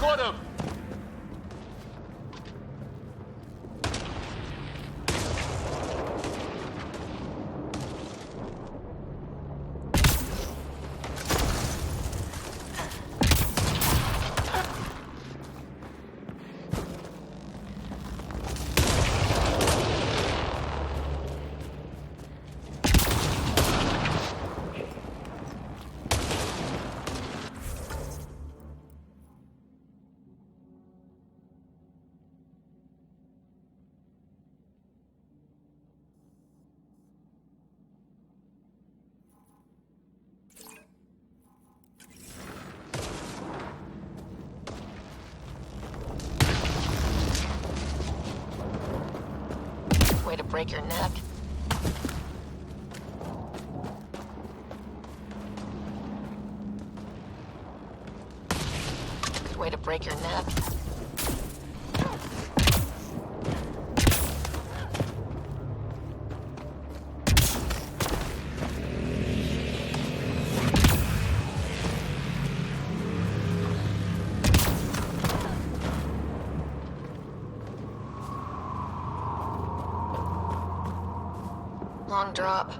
Got him! Way to break your neck. Good way to break your neck. Long drop.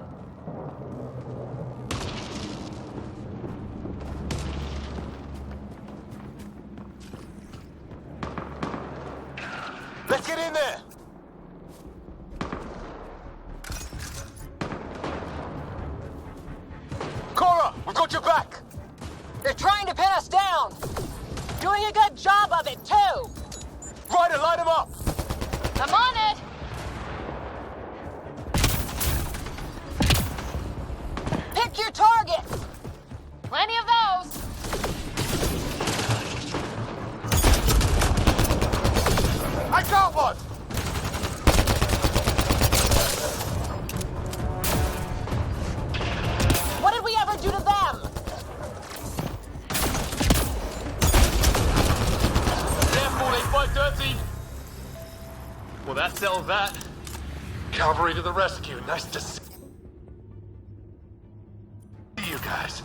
Let's get in there! Cora, we've got your back! They're trying to pin us down! Doing a good job of it, too! Ryder, light him up! I'm on it! Pick your target! Plenty of those! I got one! What did we ever do to them? Careful, they fight dirty! Well, that settles that. Cavalry to the rescue. Nice to see you guys.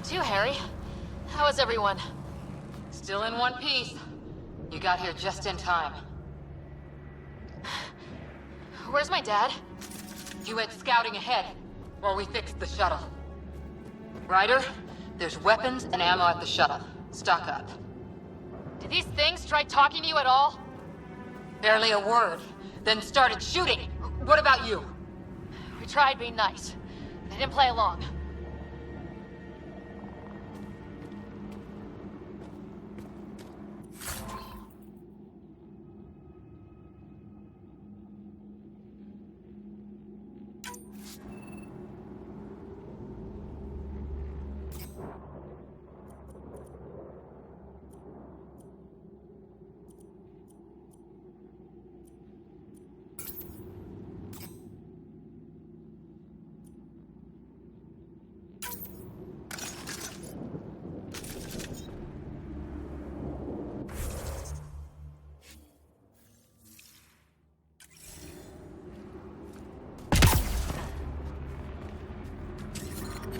too, Harry. How is everyone? Still in one piece. You got here just in time. Where's my dad? He went scouting ahead while we fixed the shuttle. Ryder, there's weapons and ammo at the shuttle. Stock up. Did these things try talking to you at all? Barely a word. Then started shooting. What about you? We tried being nice. They didn't play along.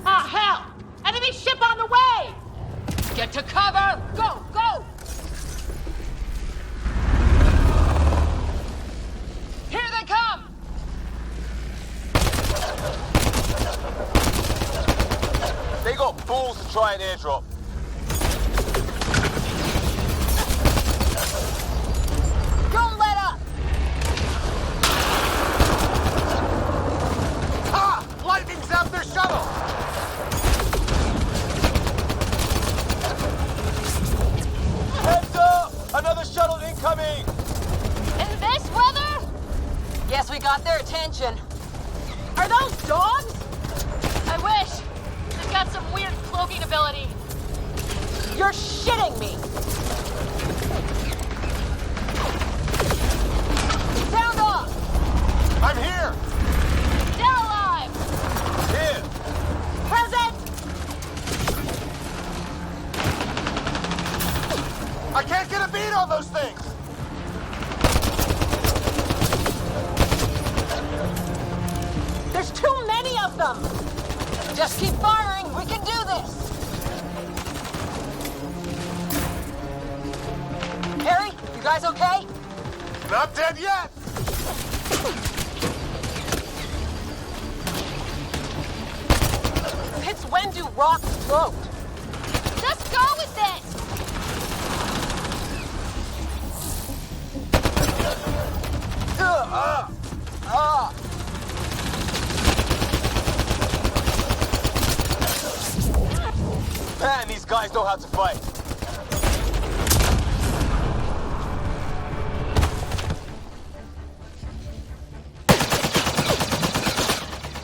Ah, hell! Enemy ship on the way! Get to cover! Go, go! Here they come! They got balls to try an airdrop. Don't let up! Ha! Lightning zapped their shuttle! Heads up! Another shuttle incoming! In this weather? Guess we got their attention. Are those dogs? I wish. They've got some weird cloaking ability. You're shitting me! Sound off! I'm here! They're alive! Here! Present! I can't get a beat on those things! There's too many of them! Just keep firing, we can do this! Harry, you guys okay? Not dead yet! It's Wendu Rock's throat. Just go with it! Man, these guys know how to fight.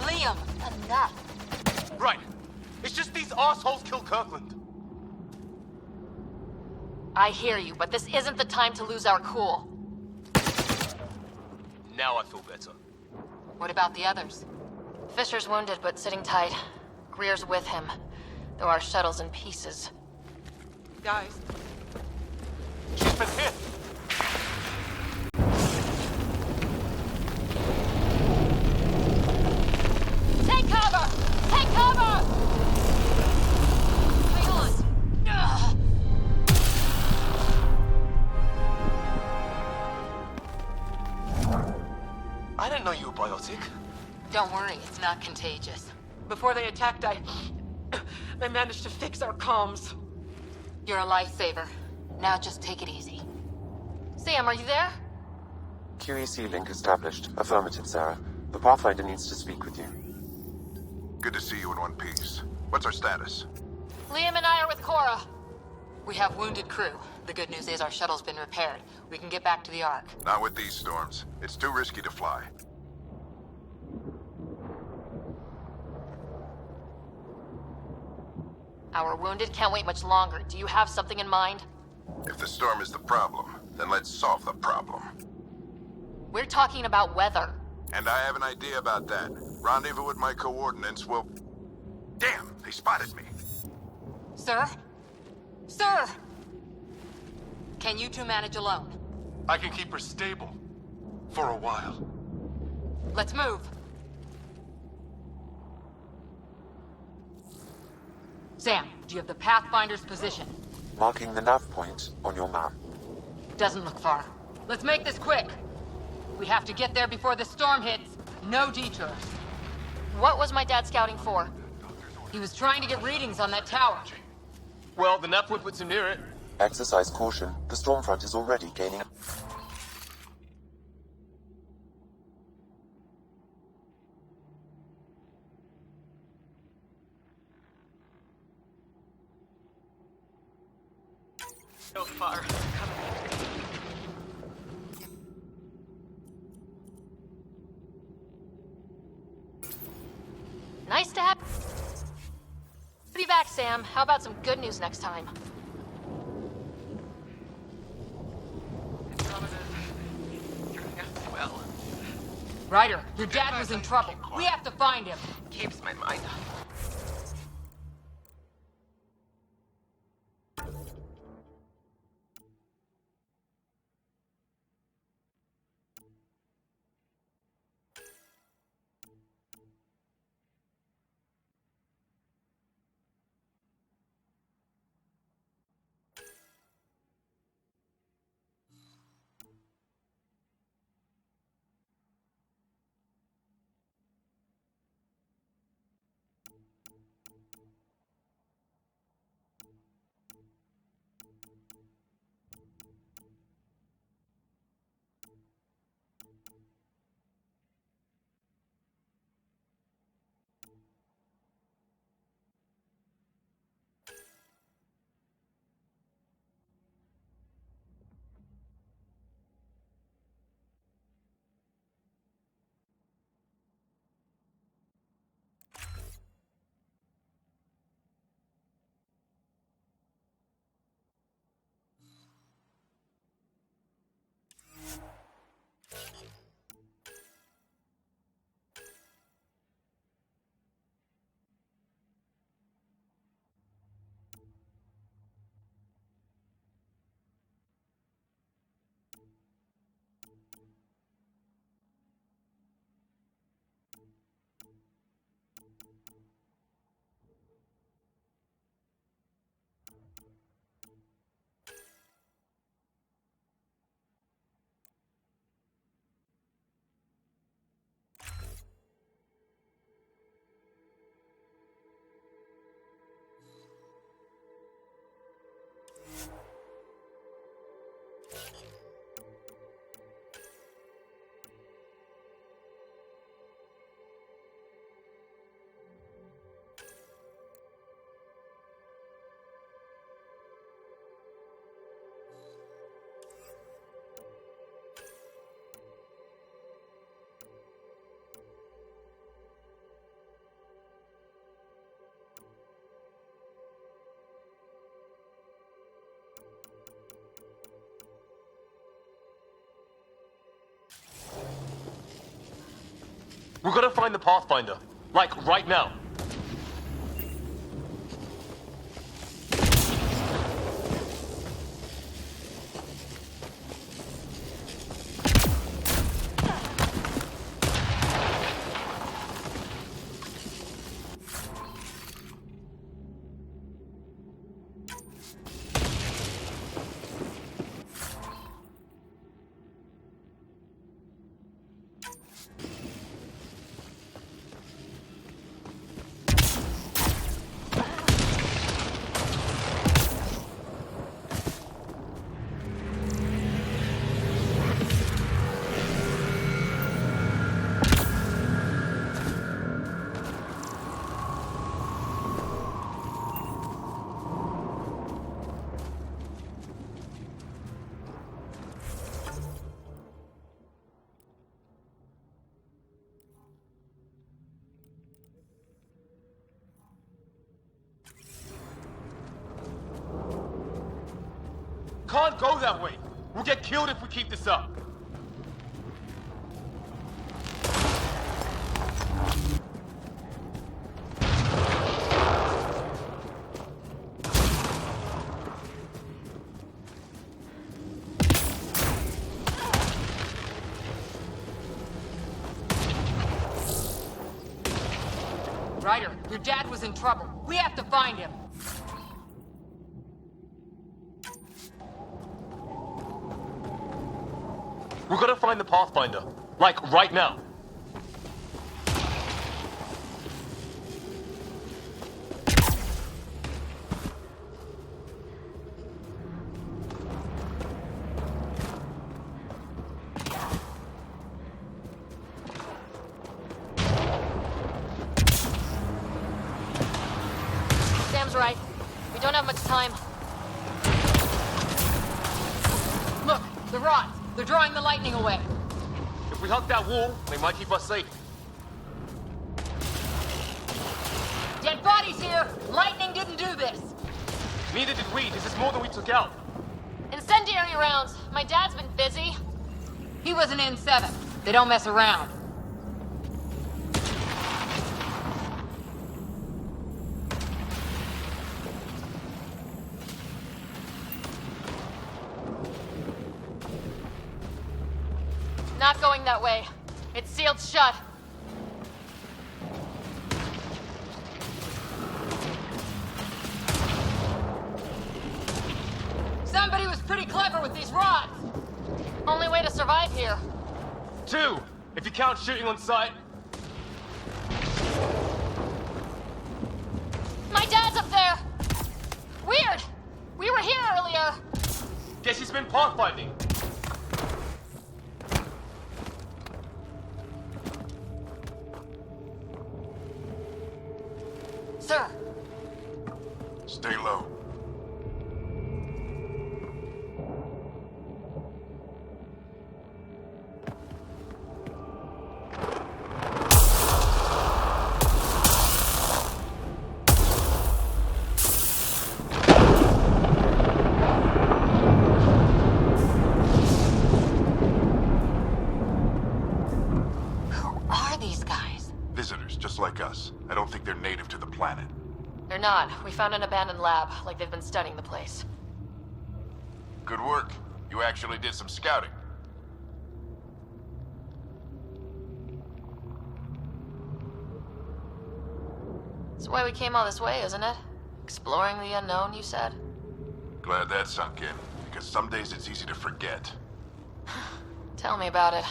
Liam, enough. Right. It's just these assholes kill Kirkland. I hear you, but this isn't the time to lose our cool. Now I feel better. What about the others? Fisher's wounded, but sitting tight. Greer's with him, though our shuttle's in pieces. Guys. She's been hit! Take cover! Take cover! Hang on. Ugh. I didn't know you were biotic. Don't worry, it's not contagious. Before they attacked, I managed to fix our comms. You're a lifesaver. Now just take it easy. Sam, are you there? QEC link established. Affirmative, Sarah. The Pathfinder needs to speak with you. Good to see you in one piece. What's our status? Liam and I are with Cora. We have wounded crew. The good news is our shuttle's been repaired. We can get back to the Ark. Not with these storms. It's too risky to fly. Our wounded can't wait much longer. Do you have something in mind? If the storm is the problem, then let's solve the problem. We're talking about weather. And I have an idea about that. Rendezvous with my coordinates will... Damn, they spotted me. Sir? Sir! Can you two manage alone? I can keep her stable. For a while. Let's move. Sam, Do you have the Pathfinder's position? Marking the nav point on your map. Doesn't look far. Let's make this quick. We have to get there before the storm hits. No detours. What was my dad scouting for? He was trying to get readings on that tower. Well, the nav point puts him near it. Exercise caution. The storm front is already gaining. So far. Nice to have... Be back, Sam. How about some good news next time? Andromeda's turning out well. Ryder, your dad was in trouble. We have to find him. Keeps my mind on. We've got to find the Pathfinder. Like, right now. Can't go that way. We'll get killed if we keep this up. Ryder, your dad was in trouble. We have to find him. We've got to find the Pathfinder. Like, right now. Sam's right. We don't have much time. Look, the rods. They're drawing the lightning away. If we hug that wall, they might keep us safe. Dead bodies here! Lightning didn't do this! Neither did we. This is more than we took out. Incendiary rounds. My dad's been busy. He was an N7. They don't mess around. Not going that way. It's sealed shut. Somebody was pretty clever with these rods! Only way to survive here. 2, if you count shooting on sight. My dad's up there! Weird! We were here earlier! Guess he's been pathfinding. Sir, Stay low. Who are these guys? Visitors, just like us. I don't think they're native to the planet. they're not. We found an abandoned lab, like they've been studying the place. Good work. You actually did some scouting. That's why we came all this way, isn't it? Exploring the unknown, you said? Glad that sunk in, because some days it's easy to forget. Tell me about it.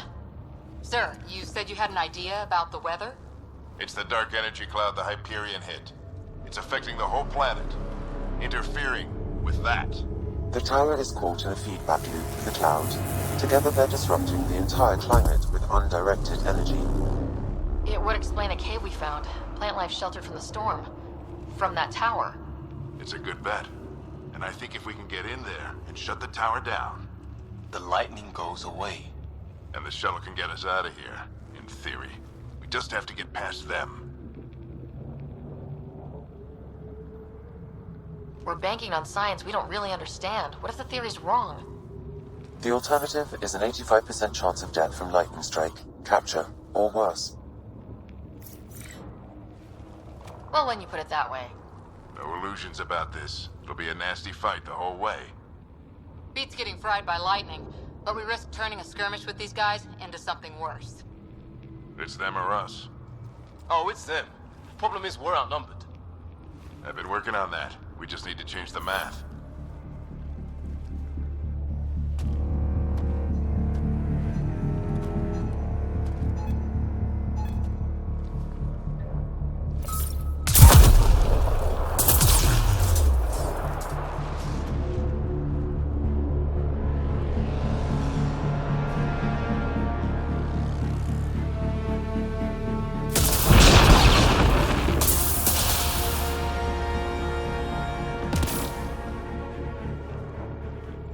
Sir, you said you had an idea about the weather? It's the dark energy cloud the Hyperion hit. It's affecting the whole planet, interfering with that. The tower is caught in a feedback loop with the cloud. Together they're disrupting the entire climate with undirected energy. It would explain a cave we found. Plant life sheltered from the storm. From that tower. It's a good bet. And I think if we can get in there and shut the tower down, The lightning goes away. and the shuttle can get us out of here, in theory. We just have to get past them. We're banking on science we don't really understand. What if the theory's wrong? The alternative is an 85% chance of death from lightning strike, capture, or worse. Well, when you put it that way. No illusions about this. It'll be a nasty fight the whole way. Beats getting fried by lightning, but we risk turning a skirmish with these guys into something worse. It's them or us. Oh, it's them. Problem is, we're outnumbered. I've been working on that. We just need to change the math.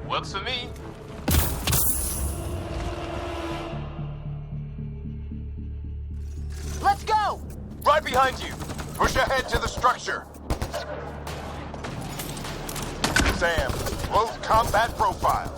Works for me. Let's go! Right behind you! Push ahead to the structure! Sam, close combat profile.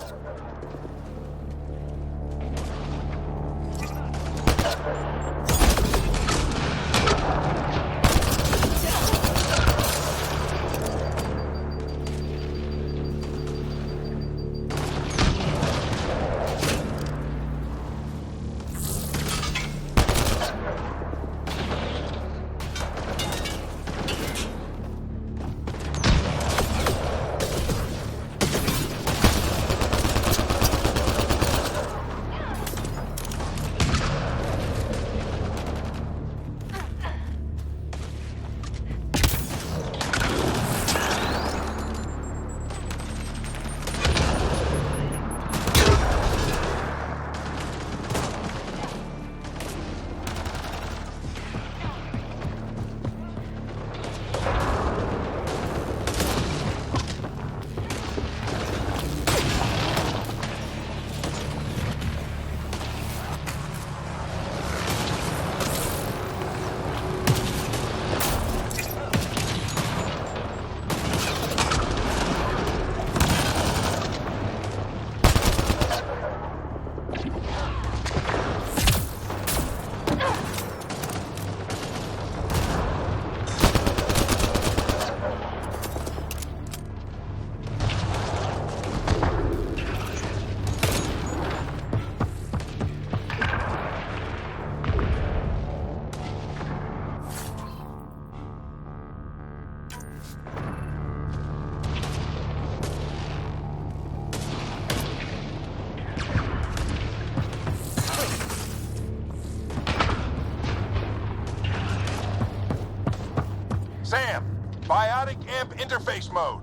interface mode.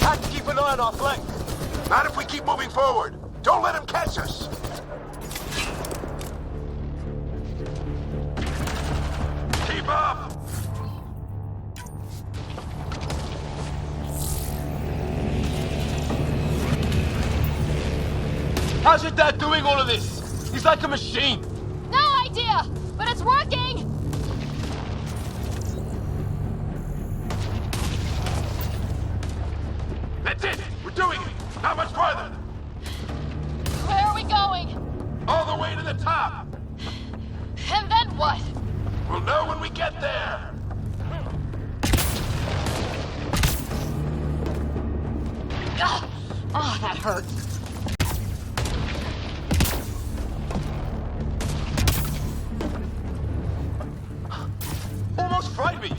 Have to keep an eye on our flank. Not if we keep moving forward. Don't let him catch us. Keep up! How's your dad doing all of this? He's like a machine. No idea, but it's working! That's it! We're doing it! Not much farther! Where are we going? All the way to the top! And then what? We'll know when we get there! Ugh. Oh, that hurt. Almost fried me.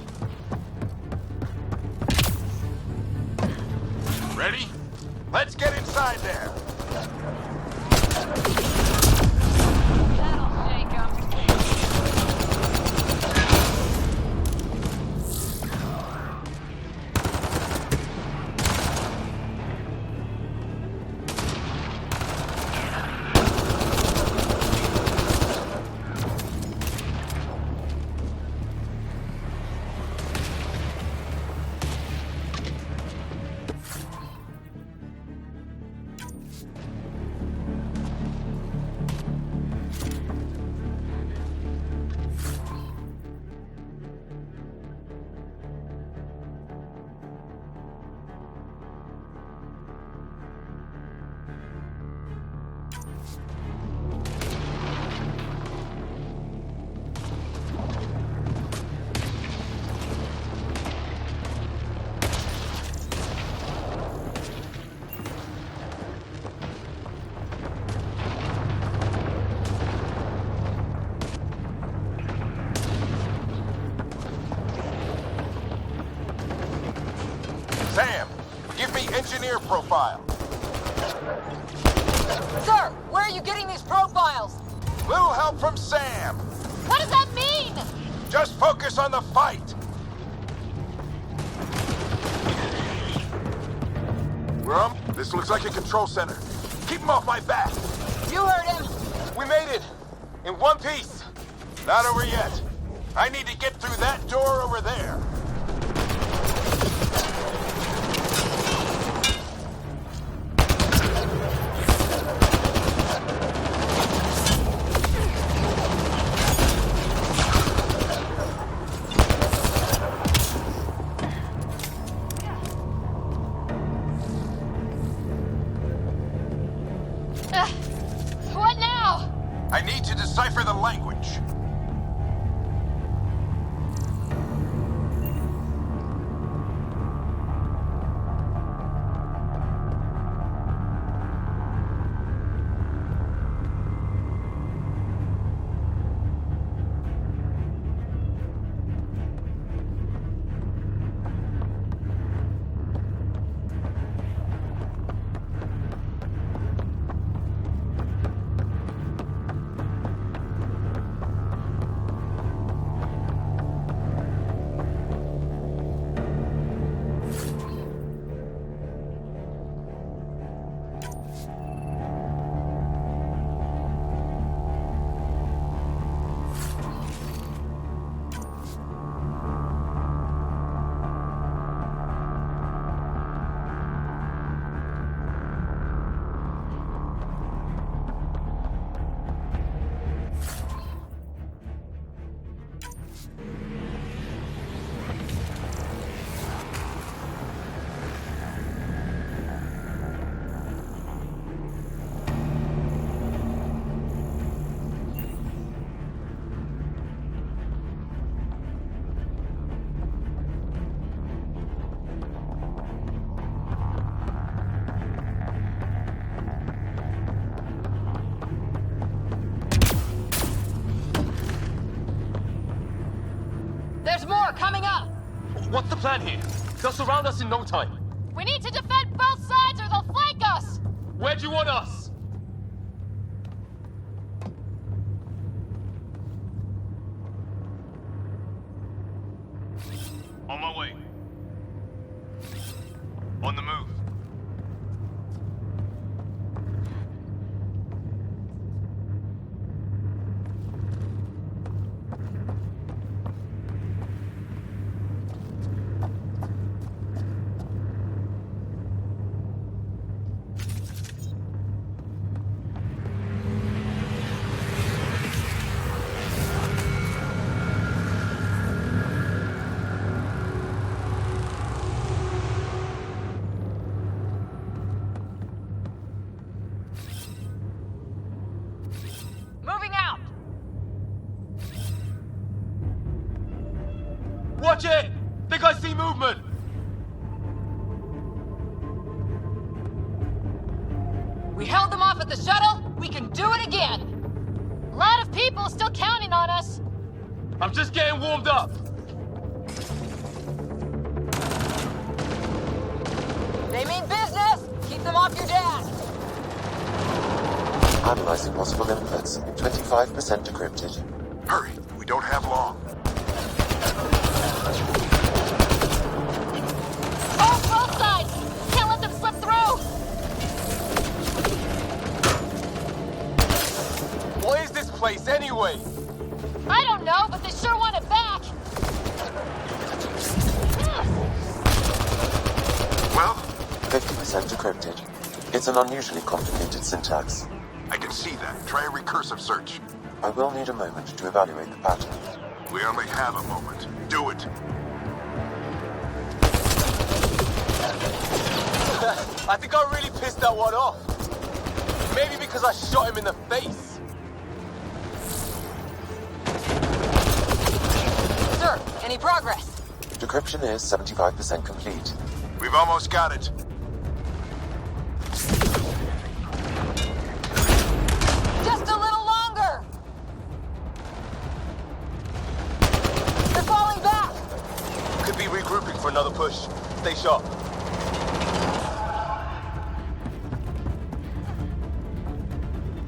Ready? Let's get inside there! That'll shake him. Sam, give me engineer profile. Sir, where are you getting these profiles? Little help from Sam. What does that mean? Just focus on the fight. Rum, this looks like a control center. Keep him off my back. You heard him. We made it. In one piece. Not over yet. I need to get through that door over there. What now? I need to decipher the language. There's more coming up. What's the plan here? They'll surround us in no time. We need to defend both sides or they'll flank us! Where do you want us? the way. On the move. Moving out! Watch it! Think I see movement! We held them off at the shuttle. We can do it again. A lot of people still counting on us. I'm just getting warmed up. They mean business. Keep them off your dad. Analyzing possible inputs. 25% decrypted. Hurry, we don't have long. Oh, both sides. Can't let them slip through. What is this place anyway? I don't know, but they sure want it back. Well, 50% decrypted. It's an unusually complicated syntax. I can see that. Try a recursive search. I will need a moment to evaluate the pattern. We only have a moment. Do it. I think I really pissed that one off. Maybe because I shot him in the face. Sir, any progress? Decryption is 75% complete. We've almost got it. Just a little longer. They're falling back. Could be regrouping for another push. Stay sharp.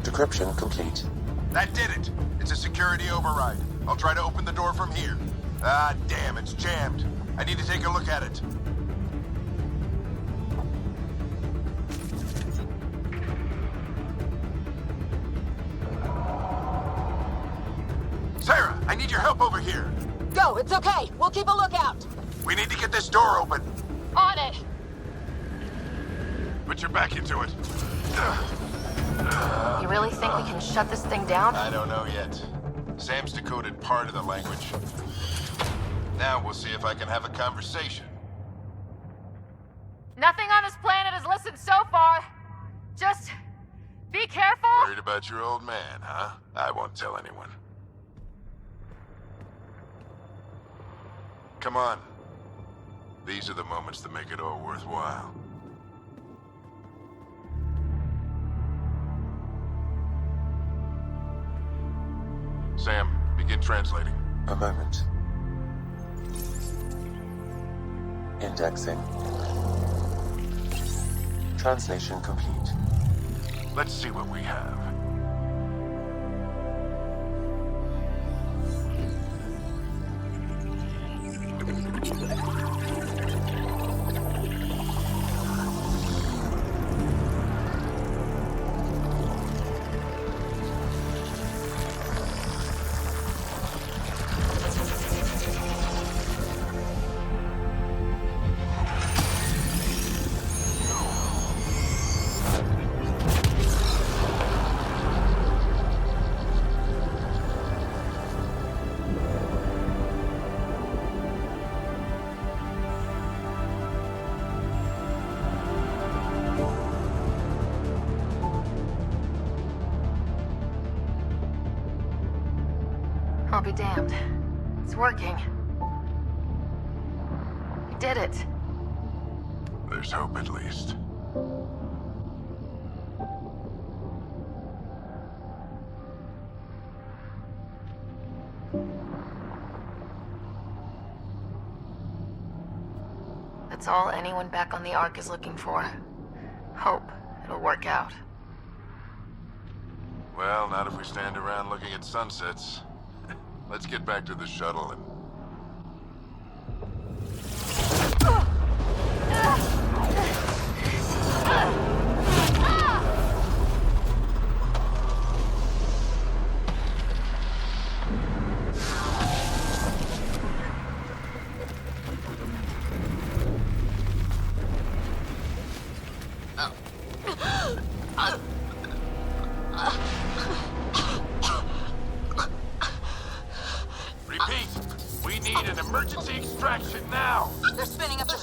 Decryption complete. That did it. It's a security override. I'll try to open the door from here. Ah, damn, it's jammed. I need to take a look at it. Sarah, I need your help over here. Go, it's okay. We'll keep a lookout. We need to get this door open. On it. Put your back into it. You really think we can shut this thing down? I don't know yet. Sam's decoded part of the language. Now we'll see if I can have a conversation. Nothing on this planet has listened so far. Just be careful. Worried about your old man, huh? I won't tell anyone. Come on. These are the moments that make it all worthwhile. Sam, begin translating. A moment. Indexing. Translation complete. Let's see what we have. I'll be damned. It's working. We did it. There's hope at least. That's all anyone back on the Ark is looking for. Hope it'll work out. Well, not if we stand around looking at sunsets. Let's get back to the shuttle and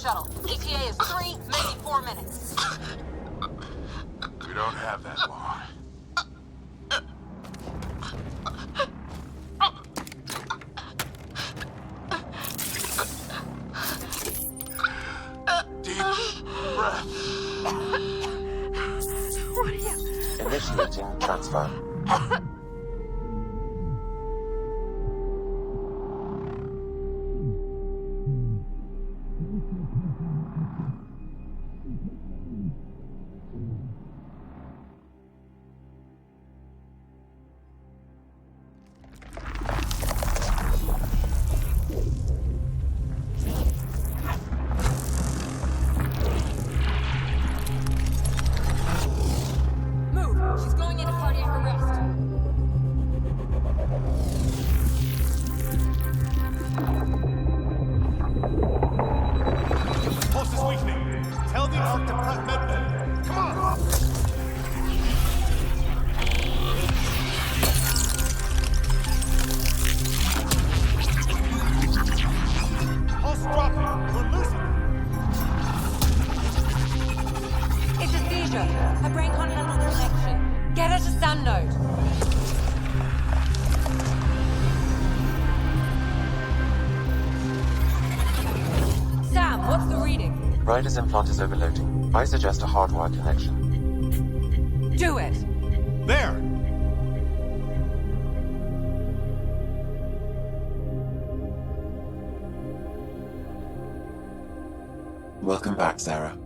shuttle. ETA is 3, maybe 4 minutes. We don't have that long. Deep breath. What are you? Initiating transfer. Move! She's going into cardiac arrest. Pulse is weakening. Tell the Ark to prep medbay. Come on! Pulse dropping. We're losing. It's a seizure. Her brain can't handle the connection. Get her to Sam node. Sam, what's the reading? Ryder's implant is overloading. I suggest a hardwire connection. Do it. There! Welcome back, Sarah.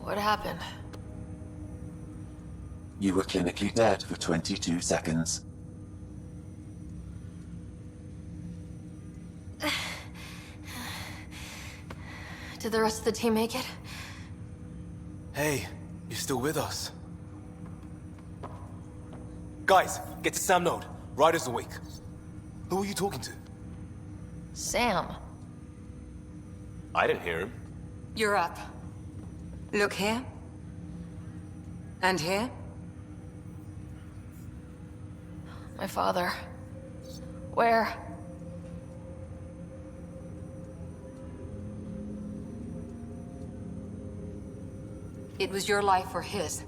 What happened? You were clinically dead for 22 seconds. Did the rest of the team make it? Hey, you're still with us. Guys, get to Sam node. Ryder's awake. Who are you talking to? Sam. I didn't hear him. You're up. Look here. And here. My father. Where? It was your life or his,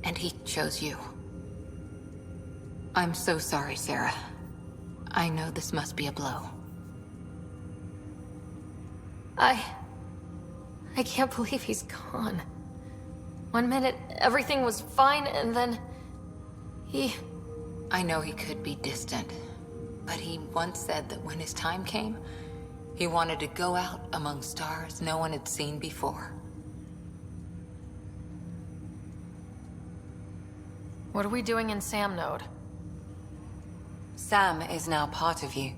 and he chose you. I'm so sorry, Sarah. I know this must be a blow. I can't believe he's gone. 1 minute, everything was fine, and then... I know he could be distant, but he once said that when his time came, he wanted to go out among stars no one had seen before. What are we doing in Sam node? Sam is now part of you.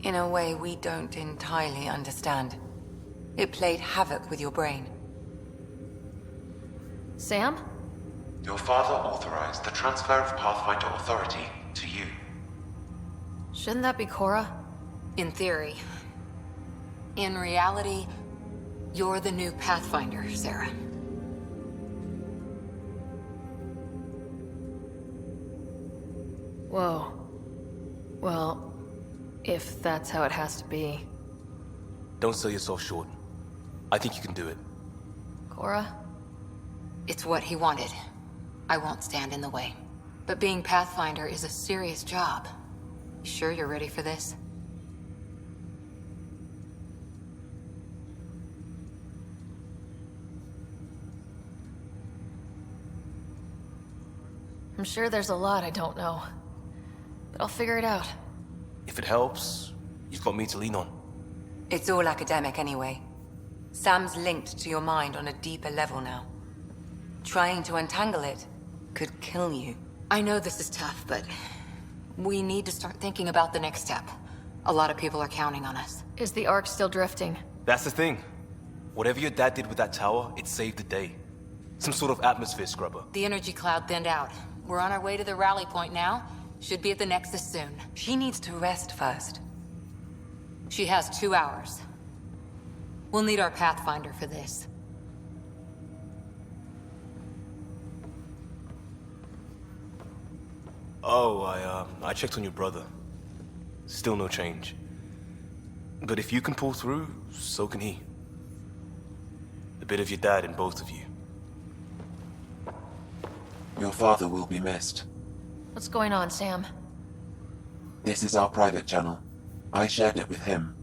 In a way we don't entirely understand. It played havoc with your brain. Sam? Your father authorized the transfer of Pathfinder authority to you. Shouldn't that be Cora? In theory. In reality, you're the new Pathfinder, Sarah. Whoa. Well, if that's how it has to be. Don't sell yourself short. I think you can do it. Cora? It's what he wanted. I won't stand in the way. But being Pathfinder is a serious job. You sure you're ready for this? I'm sure there's a lot I don't know. But I'll figure it out. If it helps, you've got me to lean on. It's all academic anyway. Sam's linked to your mind on a deeper level now. Trying to untangle it could kill you. I know this is tough, but we need to start thinking about the next step. A lot of people are counting on us. Is the Ark still drifting? That's the thing. Whatever your dad did with that tower, it saved the day. Some sort of atmosphere scrubber. The energy cloud thinned out. We're on our way to the rally point now. Should be at the Nexus soon. She needs to rest first. She has 2 hours. We'll need our Pathfinder for this. Oh, I checked on your brother. Still no change. But if you can pull through, so can he. A bit of your dad in both of you. Your father will be missed. What's going on, Sam? This is our private channel. I shared it with him.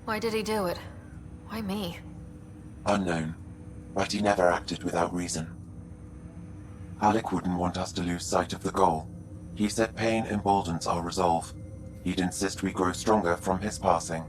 Why did he do it? Why me? Unknown, but he never acted without reason. Alec wouldn't want us to lose sight of the goal. He said pain emboldens our resolve. He'd insist we grow stronger from his passing.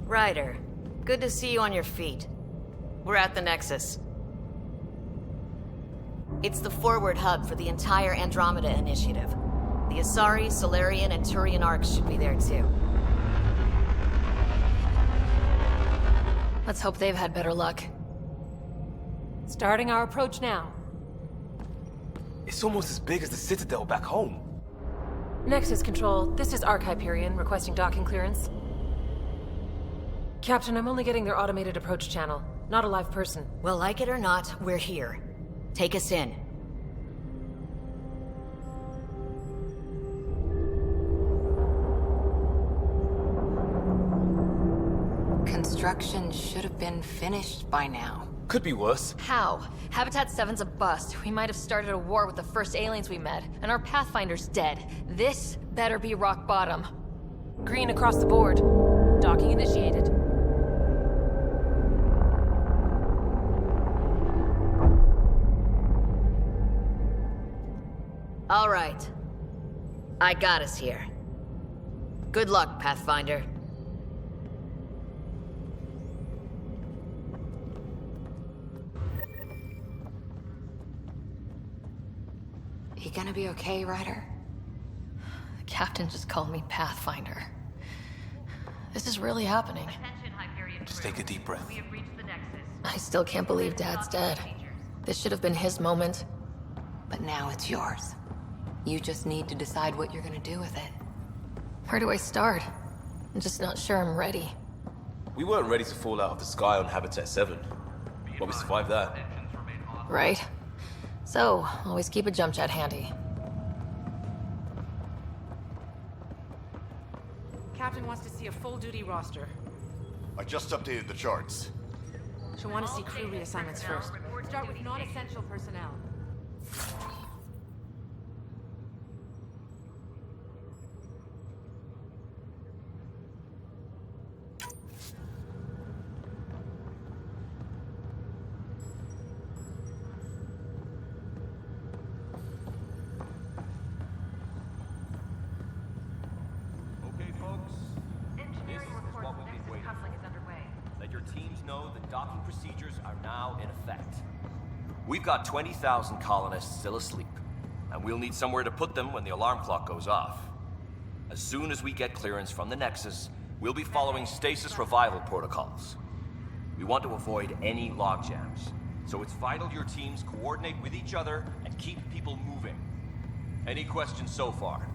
Ryder, good to see you on your feet. We're at the Nexus. It's the forward hub for the entire Andromeda initiative. The Asari, Solarian, and Turian arcs should be there too. Let's hope they've had better luck. Starting our approach now. It's almost as big as the Citadel back home. Nexus Control, this is Arc Hyperion requesting docking clearance. Captain, I'm only getting their automated approach channel, not a live person. Well, like it or not, we're here. Take us in. Construction should have been finished by now. Could be worse. How? Habitat 7's a bust. We might have started a war with the first aliens we met, and our Pathfinder's dead. This better be rock bottom. Green across the board. Docking initiated. All right. I got us here. Good luck, Pathfinder. You gonna be okay, Ryder? The captain just called me Pathfinder. This is really happening. Just take a deep breath. I still can't believe Dad's dead. This should have been his moment. But now it's yours. You just need to decide what you're gonna do with it. Where do I start? I'm just not sure I'm ready. We weren't ready to fall out of the sky on Habitat 7, but we survived that. Right. So, always keep a jump jet handy. Captain wants to see a full-duty roster. I just updated the charts. She'll want to see crew reassignments first. Start with non-essential personnel. Okay, folks. This is what we've been waiting for. Let your teams know that docking procedures are now in effect. We've got 20,000 colonists still asleep, and we'll need somewhere to put them when the alarm clock goes off. As soon as we get clearance from the Nexus, we'll be following stasis revival protocols. We want to avoid any logjams, so it's vital your teams coordinate with each other and keep people moving. Any questions so far?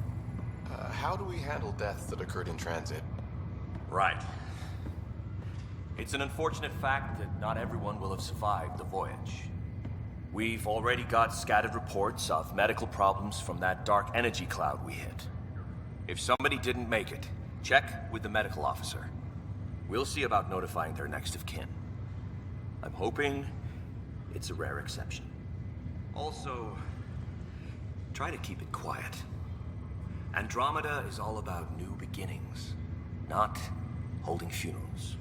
How do we handle deaths that occurred in transit? Right. It's an unfortunate fact that not everyone will have survived the voyage. We've already got scattered reports of medical problems from that dark energy cloud we hit. If somebody didn't make it, check with the medical officer. We'll see about notifying their next of kin. I'm hoping it's a rare exception. Also, try to keep it quiet. Andromeda is all about new beginnings, not holding funerals.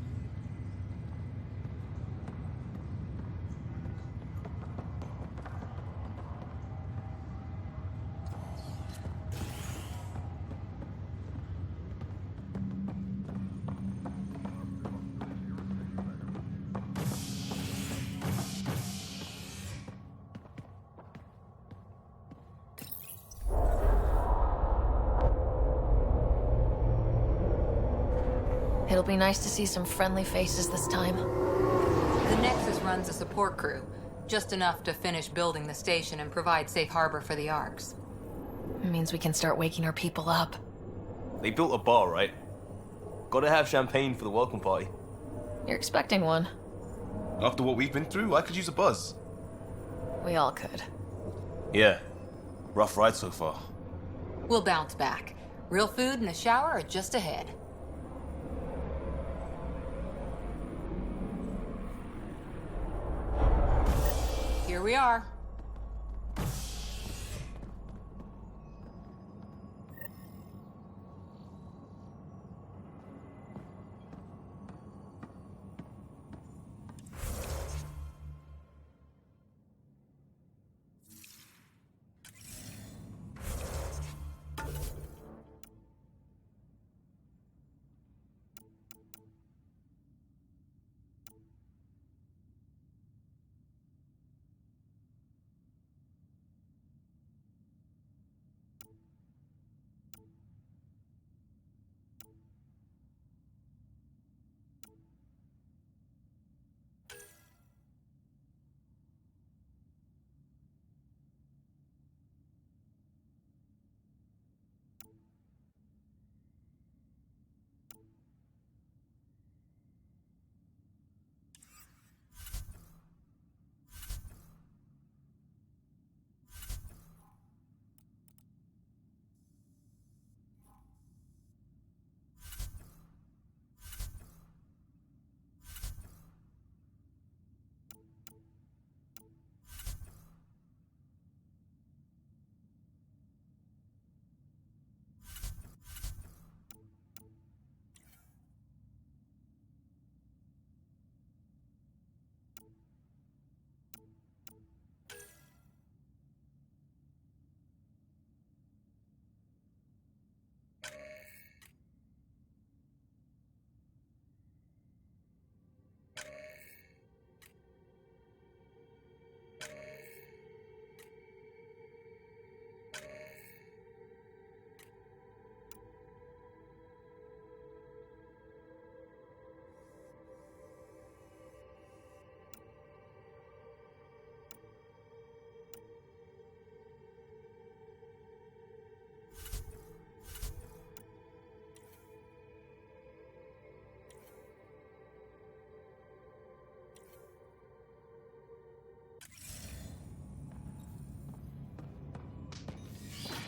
It'll be nice to see some friendly faces this time. The Nexus runs a support crew, just enough to finish building the station and provide safe harbor for the Arks. It means we can start waking our people up. They built a bar, right? Gotta have champagne for the welcome party. You're expecting one. After what we've been through, I could use a buzz. We all could. Yeah. Rough ride so far. We'll bounce back. Real food and a shower are just ahead. Here we are.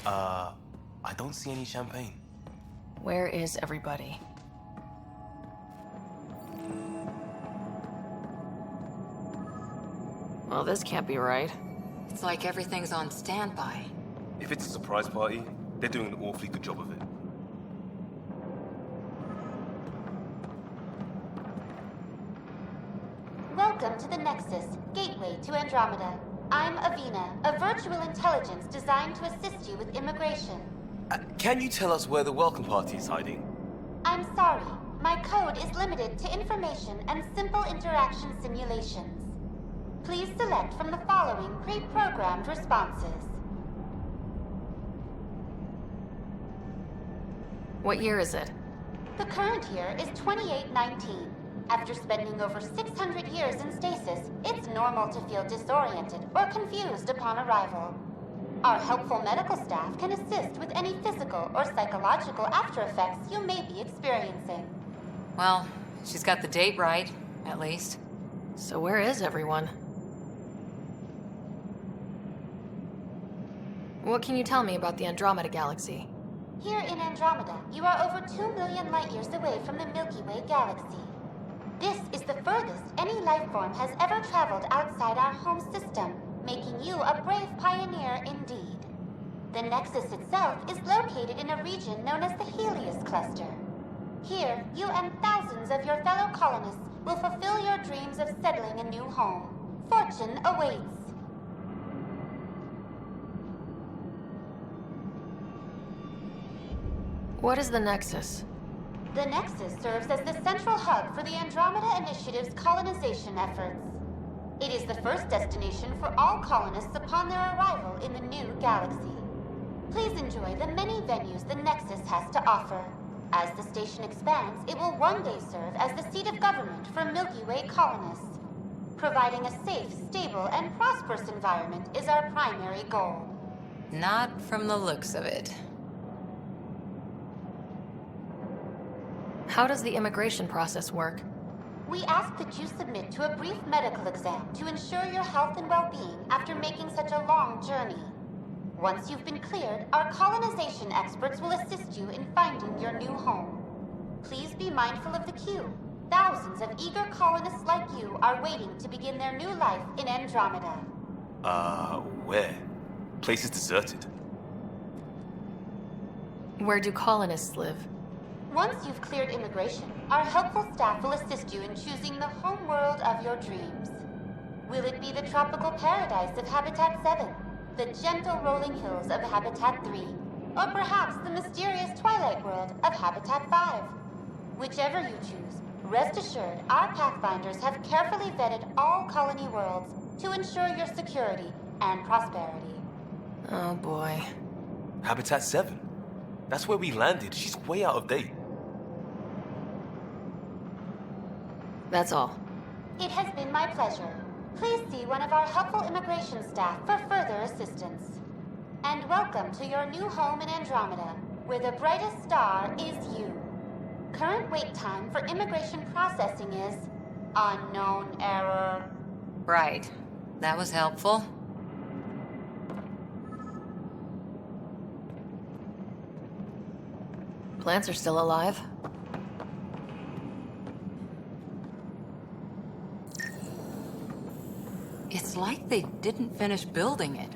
I don't see any champagne. Where is everybody? Well, this can't be right. It's like everything's on standby. If it's a surprise party, they're doing an awfully good job of it. Welcome to the Nexus, gateway to Andromeda. I'm Avina, a virtual intelligence designed to assist you with immigration. Can you tell us where the welcome party is hiding? I'm sorry. My code is limited to information and simple interaction simulations. Please select from the following pre-programmed responses. What year is it? The current year is 2819. After spending over 600 years in stasis, it's normal to feel disoriented or confused upon arrival. Our helpful medical staff can assist with any physical or psychological after effects you may be experiencing. Well, she's got the date right, at least. So where is everyone? What can you tell me about the Andromeda Galaxy? Here in Andromeda, you are over 2 million light years away from the Milky Way galaxy. This is the furthest any life form has ever traveled outside our home system, making you a brave pioneer indeed. The Nexus itself is located in a region known as the Helios Cluster. Here, you and thousands of your fellow colonists will fulfill your dreams of settling a new home. Fortune awaits. What is the Nexus? The Nexus serves as the central hub for the Andromeda Initiative's colonization efforts. It is the first destination for all colonists upon their arrival in the new galaxy. Please enjoy the many venues the Nexus has to offer. As the station expands, it will one day serve as the seat of government for Milky Way colonists. Providing a safe, stable, and prosperous environment is our primary goal. Not from the looks of it. How does the immigration process work? We ask that you submit to a brief medical exam to ensure your health and well-being after making such a long journey. Once you've been cleared, our colonization experts will assist you in finding your new home. Please be mindful of the queue. Thousands of eager colonists like you are waiting to begin their new life in Andromeda. Where? Place is deserted. Where do colonists live? Once you've cleared immigration, our helpful staff will assist you in choosing the home world of your dreams. Will it be the tropical paradise of Habitat 7, the gentle rolling hills of Habitat 3, or perhaps the mysterious twilight world of Habitat 5? Whichever you choose, rest assured our Pathfinders have carefully vetted all colony worlds to ensure your security and prosperity. Oh boy. Habitat 7? That's where we landed. She's way out of date. That's all. It has been my pleasure. Please see one of our helpful immigration staff for further assistance. And welcome to your new home in Andromeda, where the brightest star is you. Current wait time for immigration processing is unknown error. Right. That was helpful. Plants are still alive. It's like they didn't finish building it.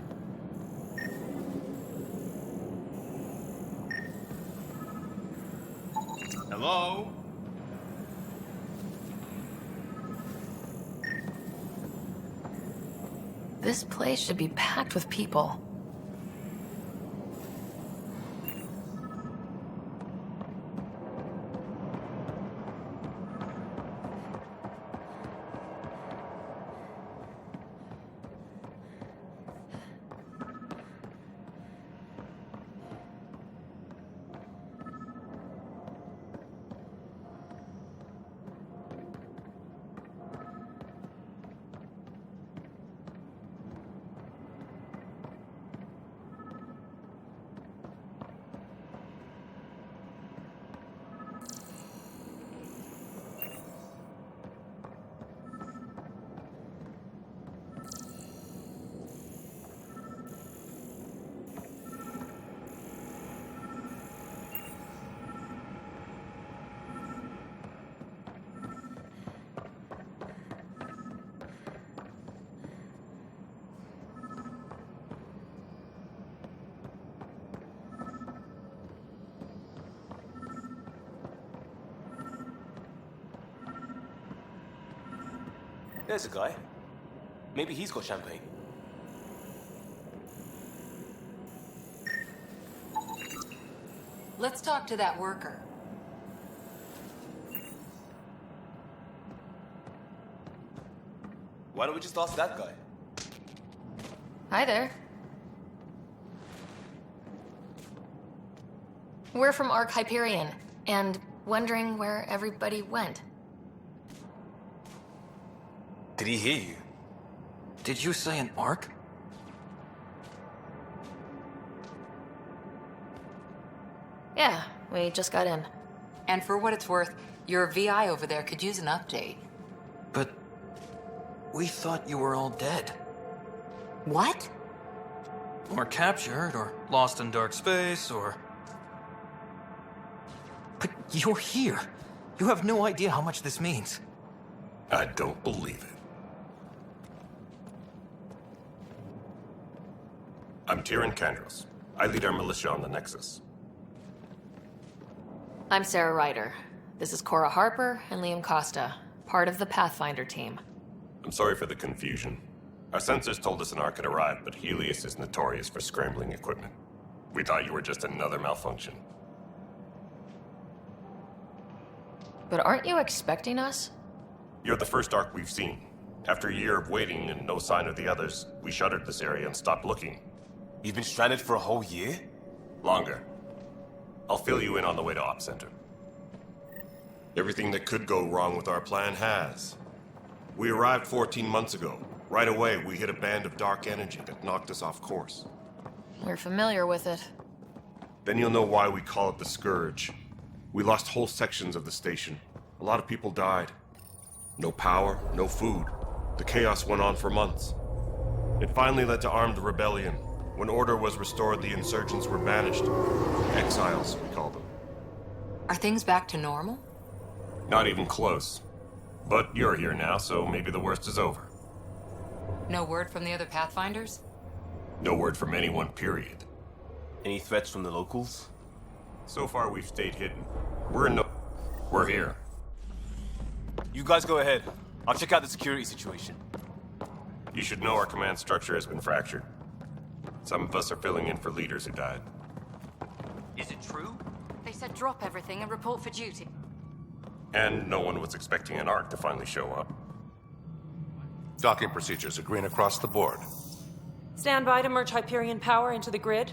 Hello? This place should be packed with people. There's a guy. Maybe he's got champagne. Let's talk to that worker. Why don't we just ask that guy? Hi there. We're from Ark Hyperion, and wondering where everybody went. Did he hear you? Did you say an arc? Yeah, we just got in. And for what it's worth, your VI over there could use an update. But we thought you were all dead. What? Or captured, or lost in dark space, or... But you're here. You have no idea how much this means. I don't believe it. I'm Tyrion Kandros. I lead our militia on the Nexus. I'm Sarah Ryder. This is Cora Harper and Liam Costa, part of the Pathfinder team. I'm sorry for the confusion. Our sensors told us an Ark had arrived, but Helios is notorious for scrambling equipment. We thought you were just another malfunction. But aren't you expecting us? You're the first Ark we've seen. After a year of waiting and no sign of the others, we shuttered this area and stopped looking. You've been stranded for a whole year? Longer. I'll fill you in on the way to Op Center. Everything that could go wrong with our plan has. We arrived 14 months ago. Right away, we hit a band of dark energy that knocked us off course. We're familiar with it. Then you'll know why we call it the Scourge. We lost whole sections of the station. A lot of people died. No power, no food. The chaos went on for months. It finally led to armed rebellion. When order was restored, the insurgents were banished. Exiles, we call them. Are things back to normal? Not even close. But you're here now, so maybe the worst is over. No word from the other Pathfinders? No word from anyone, period. Any threats from the locals? So far, we've stayed hidden. We're here. You guys go ahead. I'll check out the security situation. You should know our command structure has been fractured. Some of us are filling in for leaders who died. Is it true? They said drop everything and report for duty. And no one was expecting an Ark to finally show up. Docking procedures are green across the board. Stand by to merge Hyperion power into the grid.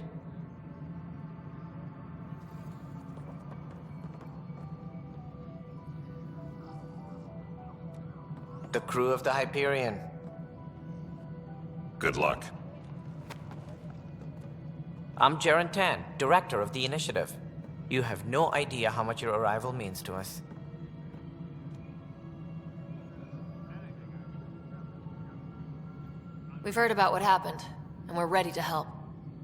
The crew of the Hyperion. Good luck. I'm Jaren Tan, director of the initiative. You have no idea how much your arrival means to us. We've heard about what happened, and we're ready to help.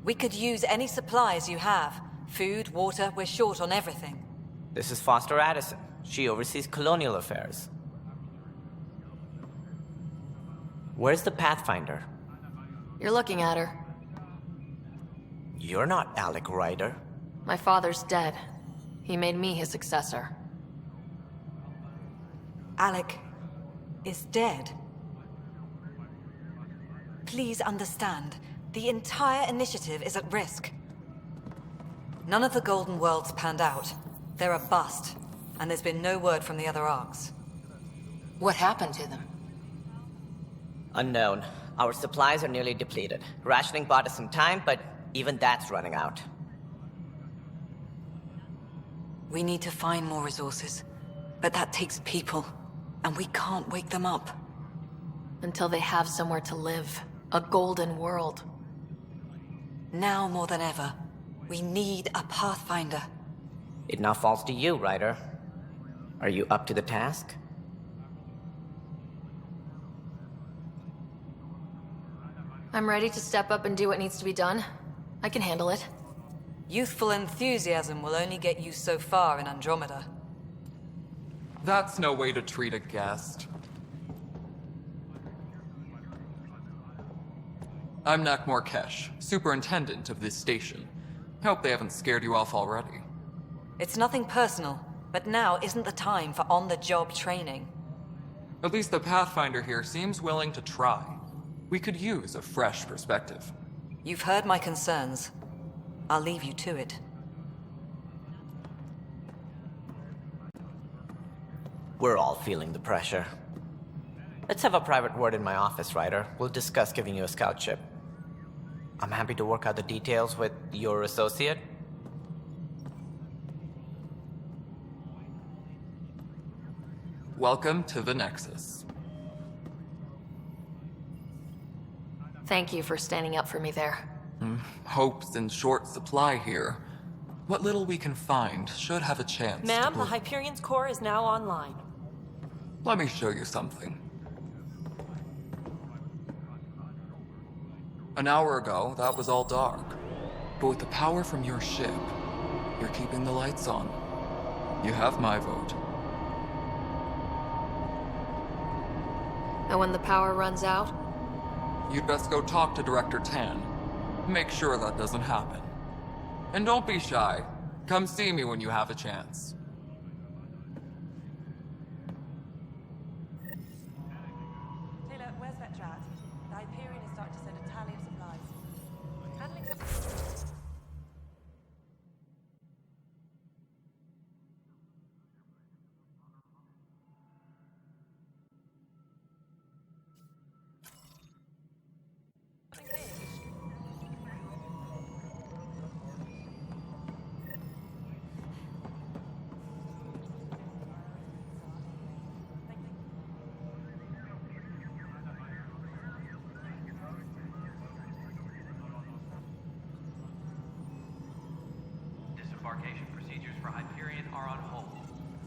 We could use any supplies you have. Food, water, we're short on everything. This is Foster Addison. She oversees colonial affairs. Where's the Pathfinder? You're looking at her. You're not Alec Ryder. My father's dead. He made me his successor. Alec is dead. Please understand, the entire initiative is at risk. None of the Golden Worlds panned out. They're a bust, and there's been no word from the other Arks. What happened to them? Unknown. Our supplies are nearly depleted. Rationing bought us some time, but even that's running out. We need to find more resources, but that takes people, and we can't wake them up. Until they have somewhere to live. A golden world. Now more than ever, we need a Pathfinder. It now falls to you, Ryder. Are you up to the task? I'm ready to step up and do what needs to be done. I can handle it. Youthful enthusiasm will only get you so far in Andromeda. That's no way to treat a guest. I'm Nakmor Kesh, superintendent of this station. Hope they haven't scared you off already. It's nothing personal, but now isn't the time for on-the-job training. At least the Pathfinder here seems willing to try. We could use a fresh perspective. You've heard my concerns. I'll leave you to it. We're all feeling the pressure. Let's have a private word in my office, Ryder. We'll discuss giving you a scout ship. I'm happy to work out the details with your associate. Welcome to the Nexus. Thank you for standing up for me there. Hope's in short supply here. What little we can find should have a chance Ma'am, to the Hyperion's core is now online. Let me show you something. An hour ago, that was all dark. But with the power from your ship, you're keeping the lights on. You have my vote. And when the power runs out? You'd best go talk to Director Tan. Make sure that doesn't happen. And don't be shy. Come see me when you have a chance. Taylor, where's Vetrat? The Hyperion is starting to send a tally of supplies. Handling some... Disembarkation procedures for Hyperion are on hold.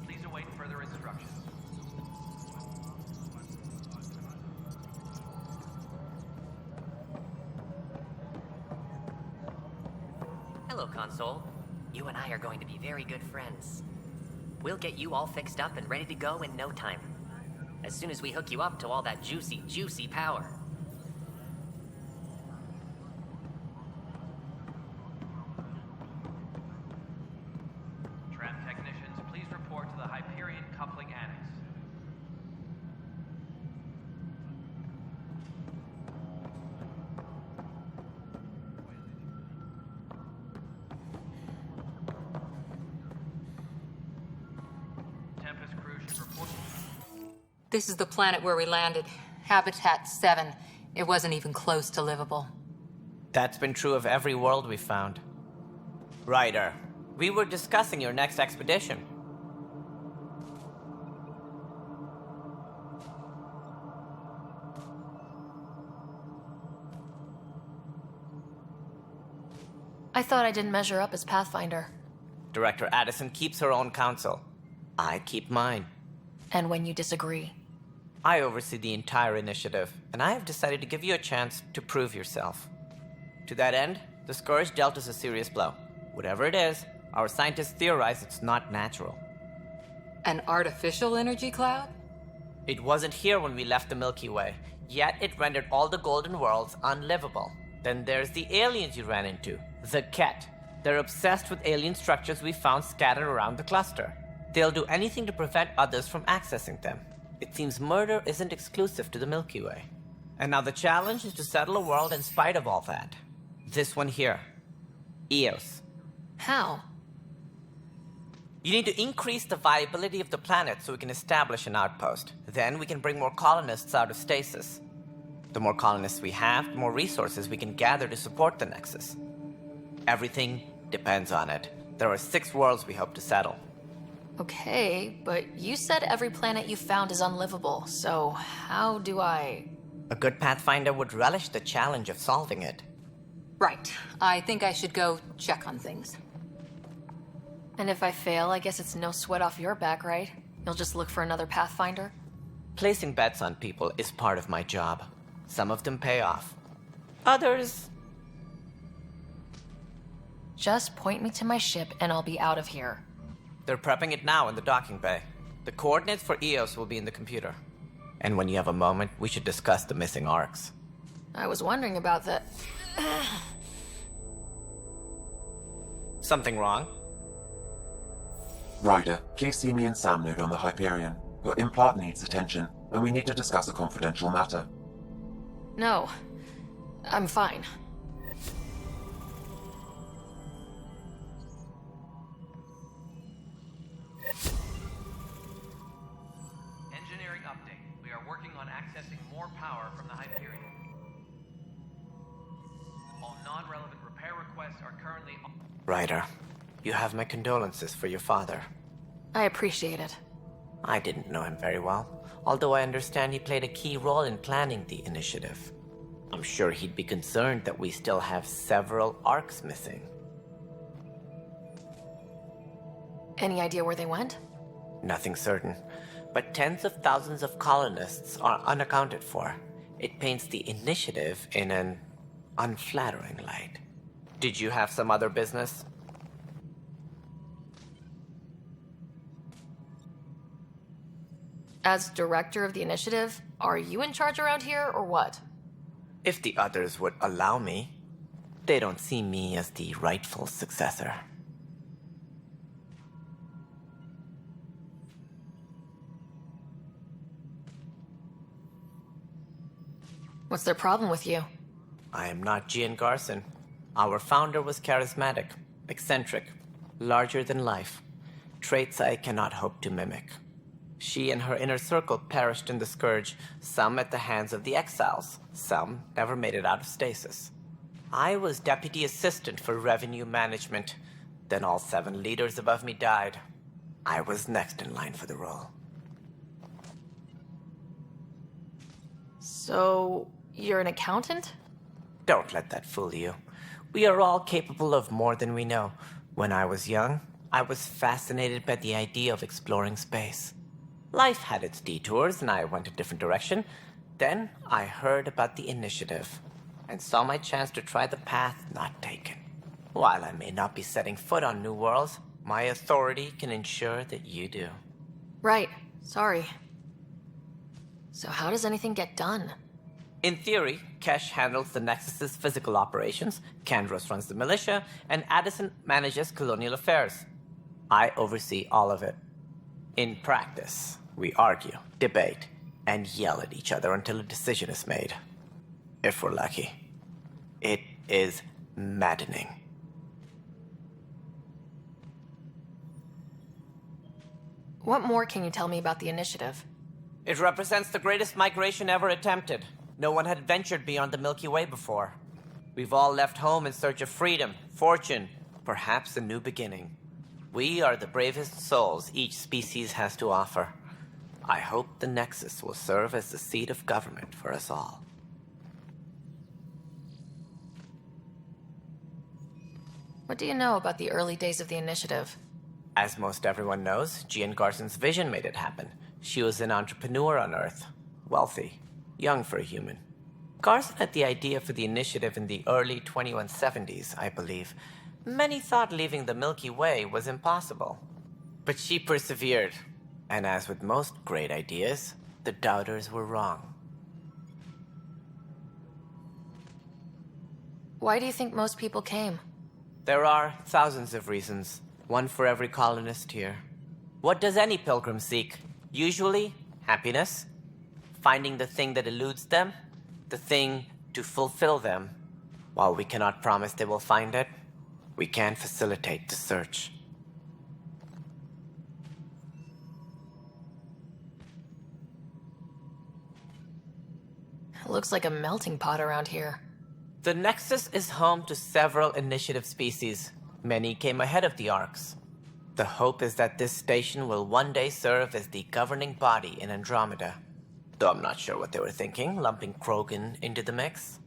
Please await further instructions. Hello, Console. You and I are going to be very good friends. We'll get you all fixed up and ready to go in no time. As soon as we hook you up to all that juicy, juicy power. Tram technicians, please report to the Hyperion Coupling Annex. Tempest crew should report. This is the planet where we landed. Habitat 7. It wasn't even close to livable. That's been true of every world we've found. Ryder, we were discussing your next expedition. I thought I didn't measure up as Pathfinder. Director Addison keeps her own counsel. I keep mine. And when you disagree? I oversee the entire initiative, and I have decided to give you a chance to prove yourself. To that end, the Scourge dealt us a serious blow. Whatever it is, our scientists theorize it's not natural. An artificial energy cloud? It wasn't here when we left the Milky Way, yet it rendered all the golden worlds unlivable. Then there's the aliens you ran into, the Ket. They're obsessed with alien structures we found scattered around the cluster. They'll do anything to prevent others from accessing them. It seems murder isn't exclusive to the Milky Way. And now the challenge is to settle a world in spite of all that. This one here. Eos. How? You need to increase the viability of the planet so we can establish an outpost. Then we can bring more colonists out of stasis. The more colonists we have, the more resources we can gather to support the Nexus. Everything depends on it. There are 6 worlds we hope to settle. Okay, but you said every planet you found is unlivable, so how do I... A good Pathfinder would relish the challenge of solving it. Right. I think I should go check on things. And if I fail, I guess it's no sweat off your back, right? You'll just look for another Pathfinder? Placing bets on people is part of my job. Some of them pay off. Others... Just point me to my ship and I'll be out of here. They're prepping it now in the docking bay. The coordinates for Eos will be in the computer. And when you have a moment, we should discuss the missing arcs. I was wondering about that. Something wrong? Ryder, please see me and Sam node on the Hyperion. Your implant needs attention. and we need to discuss a confidential matter. No. I'm fine. Engineering update. We are working on accessing more power from the Hyperion. All non-relevant repair requests are currently... Ryder, you have my condolences for your father. I appreciate it. I didn't know him very well, although I understand he played a key role in planning the initiative. I'm sure he'd be concerned that we still have several arcs missing. Any idea where they went? Nothing certain, but tens of thousands of colonists are unaccounted for. It paints the initiative in an unflattering light. Did you have some other business? As director of the initiative, are you in charge around here, or what? If the others would allow me. They don't see me as the rightful successor. What's their problem with you? I am not Gian Garson. Our founder was charismatic, eccentric, larger than life. Traits I cannot hope to mimic. She and her inner circle perished in the Scourge, some at the hands of the Exiles, some never made it out of stasis. I was deputy assistant for revenue management. Then all 7 leaders above me died. I was next in line for the role. So, you're an accountant? Don't let that fool you. We are all capable of more than we know. When I was young, I was fascinated by the idea of exploring space. Life had its detours, and I went a different direction. Then I heard about the initiative, and saw my chance to try the path not taken. While I may not be setting foot on New Worlds, my authority can ensure that you do. Right. Sorry. So how does anything get done? In theory, Kesh handles the Nexus's physical operations, Kandros runs the militia, and Addison manages colonial affairs. I oversee all of it. In practice, we argue, debate, and yell at each other until a decision is made. If we're lucky. It is maddening. What more can you tell me about the initiative? It represents the greatest migration ever attempted. No one had ventured beyond the Milky Way before. We've all left home in search of freedom, fortune, perhaps a new beginning. We are the bravest souls each species has to offer. I hope the Nexus will serve as the seat of government for us all. What do you know about the early days of the initiative? As most everyone knows, Gian Garson's vision made it happen. She was an entrepreneur on Earth. Wealthy. Young for a human. Garson had the idea for the initiative in the early 2170s, I believe. Many thought leaving the Milky Way was impossible. But she persevered. And as with most great ideas, the doubters were wrong. Why do you think most people came? There are thousands of reasons, one for every colonist here. What does any pilgrim seek? Usually, happiness. Finding the thing that eludes them, the thing to fulfill them. While we cannot promise they will find it, we can facilitate the search. It looks like a melting pot around here. The Nexus is home to several initiative species. Many came ahead of the Arcs. The hope is that this station will one day serve as the governing body in Andromeda. Though I'm not sure what they were thinking, lumping Krogan into the mix.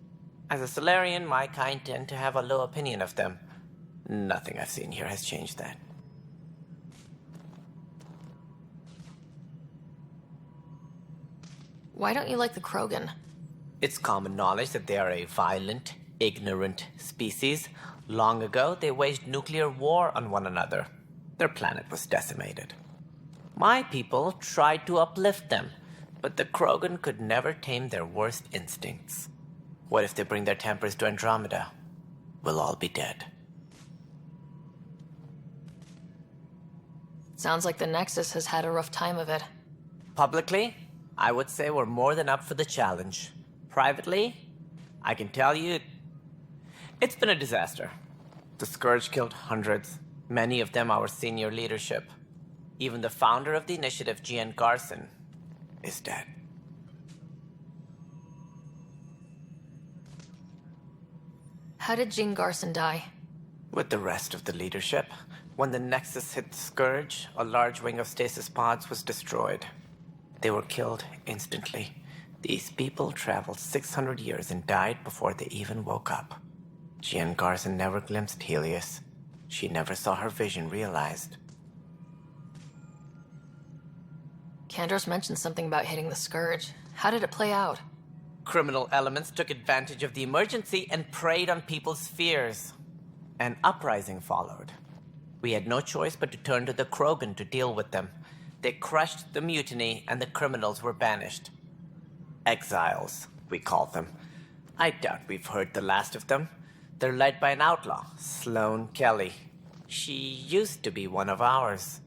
As a Solarian, my kind tend to have a low opinion of them. Nothing I've seen here has changed that. Why don't you like the Krogan? It's common knowledge that they are a violent, ignorant species. Long ago, they waged nuclear war on one another. Their planet was decimated. My people tried to uplift them, but the Krogan could never tame their worst instincts. What if they bring their tempers to Andromeda? We'll all be dead. Sounds like the Nexus has had a rough time of it. Publicly, I would say we're more than up for the challenge. Privately, I can tell you, it's been a disaster. The Scourge killed hundreds, many of them our senior leadership. Even the founder of the initiative, Gian Garson, is dead. How did Jean Garson die? With the rest of the leadership, when the Nexus hit the Scourge, a large wing of stasis pods was destroyed. They were killed instantly. These people traveled 600 years and died before they even woke up. Jean Garson never glimpsed Helios. She never saw her vision realized. Kandros mentioned something about hitting the Scourge. How did it play out? Criminal elements took advantage of the emergency and preyed on people's fears. An uprising followed. We had no choice but to turn to the Krogan to deal with them. They crushed the mutiny and the criminals were banished. Exiles, we call them. I doubt we've heard the last of them. They're led by an outlaw, Sloane Kelly. She used to be one of ours.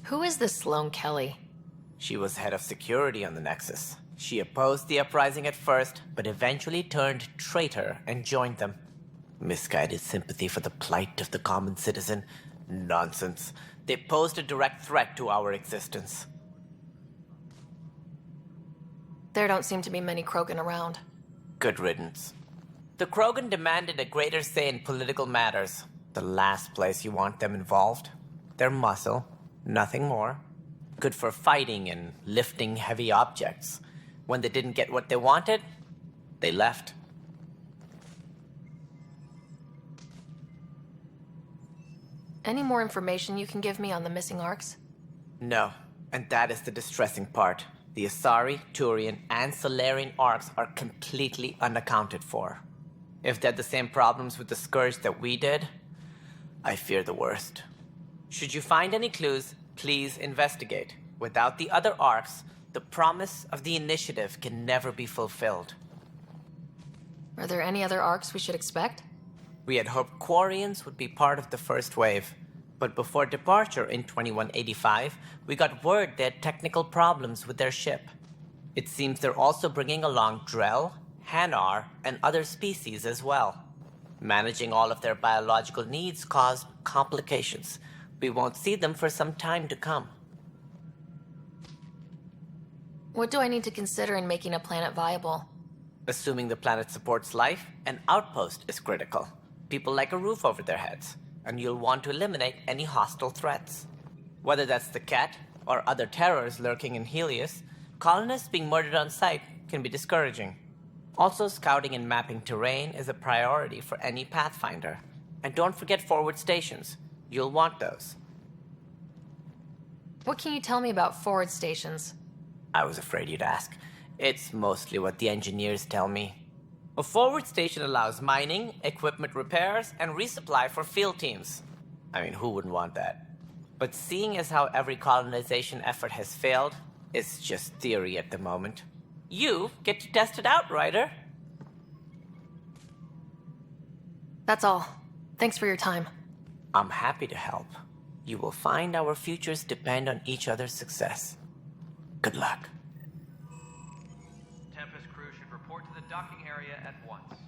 Who is this Sloane Kelly? She was head of security on the Nexus. She opposed the uprising at first, but eventually turned traitor and joined them. Misguided sympathy for the plight of the common citizen? Nonsense. They posed a direct threat to our existence. There don't seem to be many Krogan around. Good riddance. The Krogan demanded a greater say in political matters. The last place you want them involved. Their muscle, nothing more. Good for fighting and lifting heavy objects. When they didn't get what they wanted, they left. Any more information you can give me on the missing arcs? No, and that is the distressing part. The Asari, Turian, and Solarian arcs are completely unaccounted for. If they had the same problems with the Scourge that we did, I fear the worst. Should you find any clues, please investigate. Without the other arcs, the promise of the initiative can never be fulfilled. Are there any other arcs we should expect? We had hoped Quarians would be part of the first wave. But before departure in 2185, we got word they had technical problems with their ship. It seems they're also bringing along Drell, Hanar, and other species as well. Managing all of their biological needs caused complications. We won't see them for some time to come. What do I need to consider in making a planet viable? Assuming the planet supports life, an outpost is critical. People like a roof over their heads, and you'll want to eliminate any hostile threats. Whether that's the Cat or other terrors lurking in Helios, colonists being murdered on sight can be discouraging. Also, scouting and mapping terrain is a priority for any Pathfinder. And don't forget forward stations. You'll want those. What can you tell me about forward stations? I was afraid you'd ask. It's mostly what the engineers tell me. A forward station allows mining, equipment repairs, and resupply for field teams. I mean, who wouldn't want that? But seeing as how every colonization effort has failed, it's just theory at the moment. You get to test it out, Ryder. That's all. Thanks for your time. I'm happy to help. You will find our futures depend on each other's success. Good luck. Tempest crew should report to the docking area at once.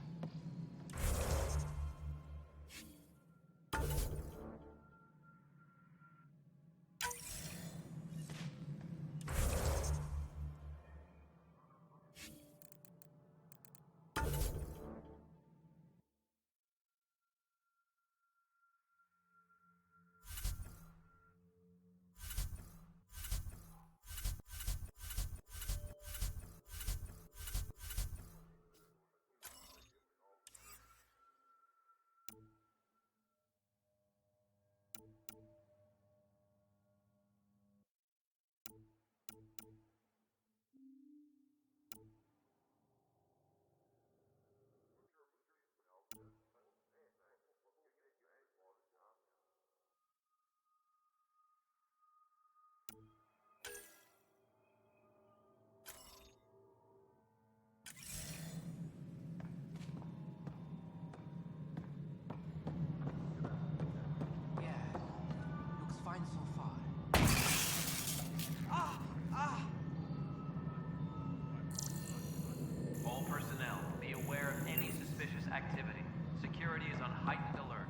activity. Security is on heightened alert.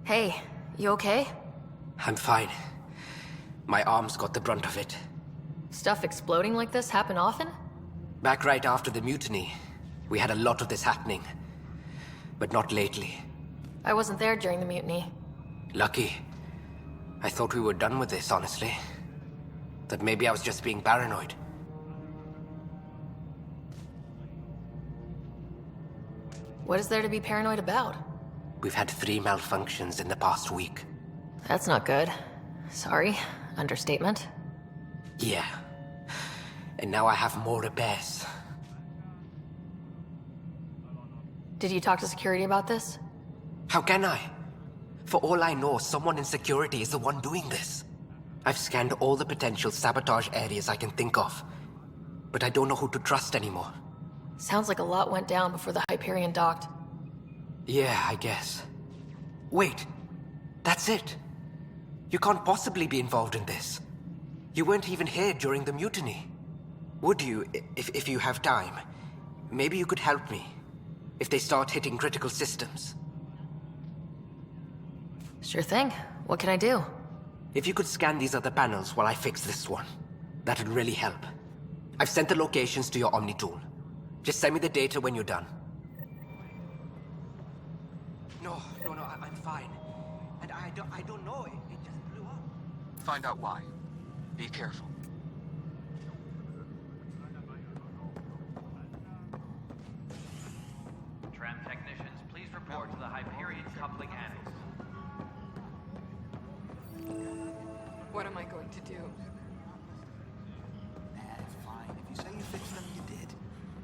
Hey, you okay? I'm fine. My arms got the brunt of it. Stuff exploding like this happen often? Back right after the mutiny, we had a lot of this happening. But not lately. I wasn't there during the mutiny. Lucky. I thought we were done with this, honestly. That maybe I was just being paranoid. What is there to be paranoid about? We've had 3 malfunctions in the past week. That's not good. Sorry. Understatement. Yeah. And now I have more repairs. Did you talk to security about this? How can I? For all I know, someone in security is the one doing this. I've scanned all the potential sabotage areas I can think of. But I don't know who to trust anymore. Sounds like a lot went down before the Hyperion docked. Yeah, I guess. Wait. That's it. You can't possibly be involved in this. You weren't even here during the mutiny. Would you, if you have time? Maybe you could help me. If they start hitting critical systems. Sure thing. What can I do? If you could scan these other panels while I fix this one, that'd really help. I've sent the locations to your Omni tool. Just send me the data when you're done. No, I'm fine. And I don't know, it just blew up. Find out why. Be careful. Tram technicians, please report to the Hyperion coupling annex. What am I going to do? It's fine. If you say you fixed them, you did.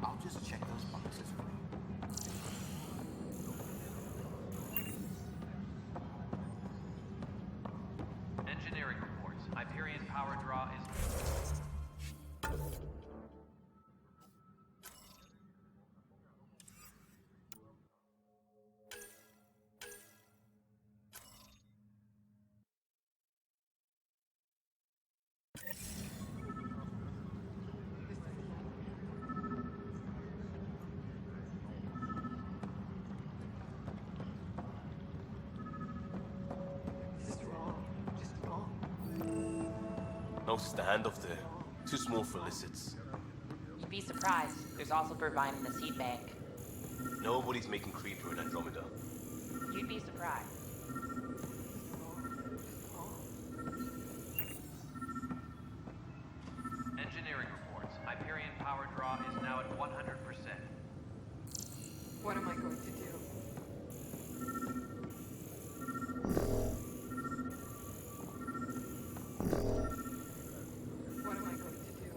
I'll just check those boxes for you. Engineering reports. Hyperion power draw is... Notice the handoff there. Too small for illicits. You'd be surprised. There's also Birdvine in the seed bank. Nobody's making creeper in Andromeda. You'd be surprised. Engineering reports. Hyperion power draw is now at 100%. What am I going to do? What am I going to do?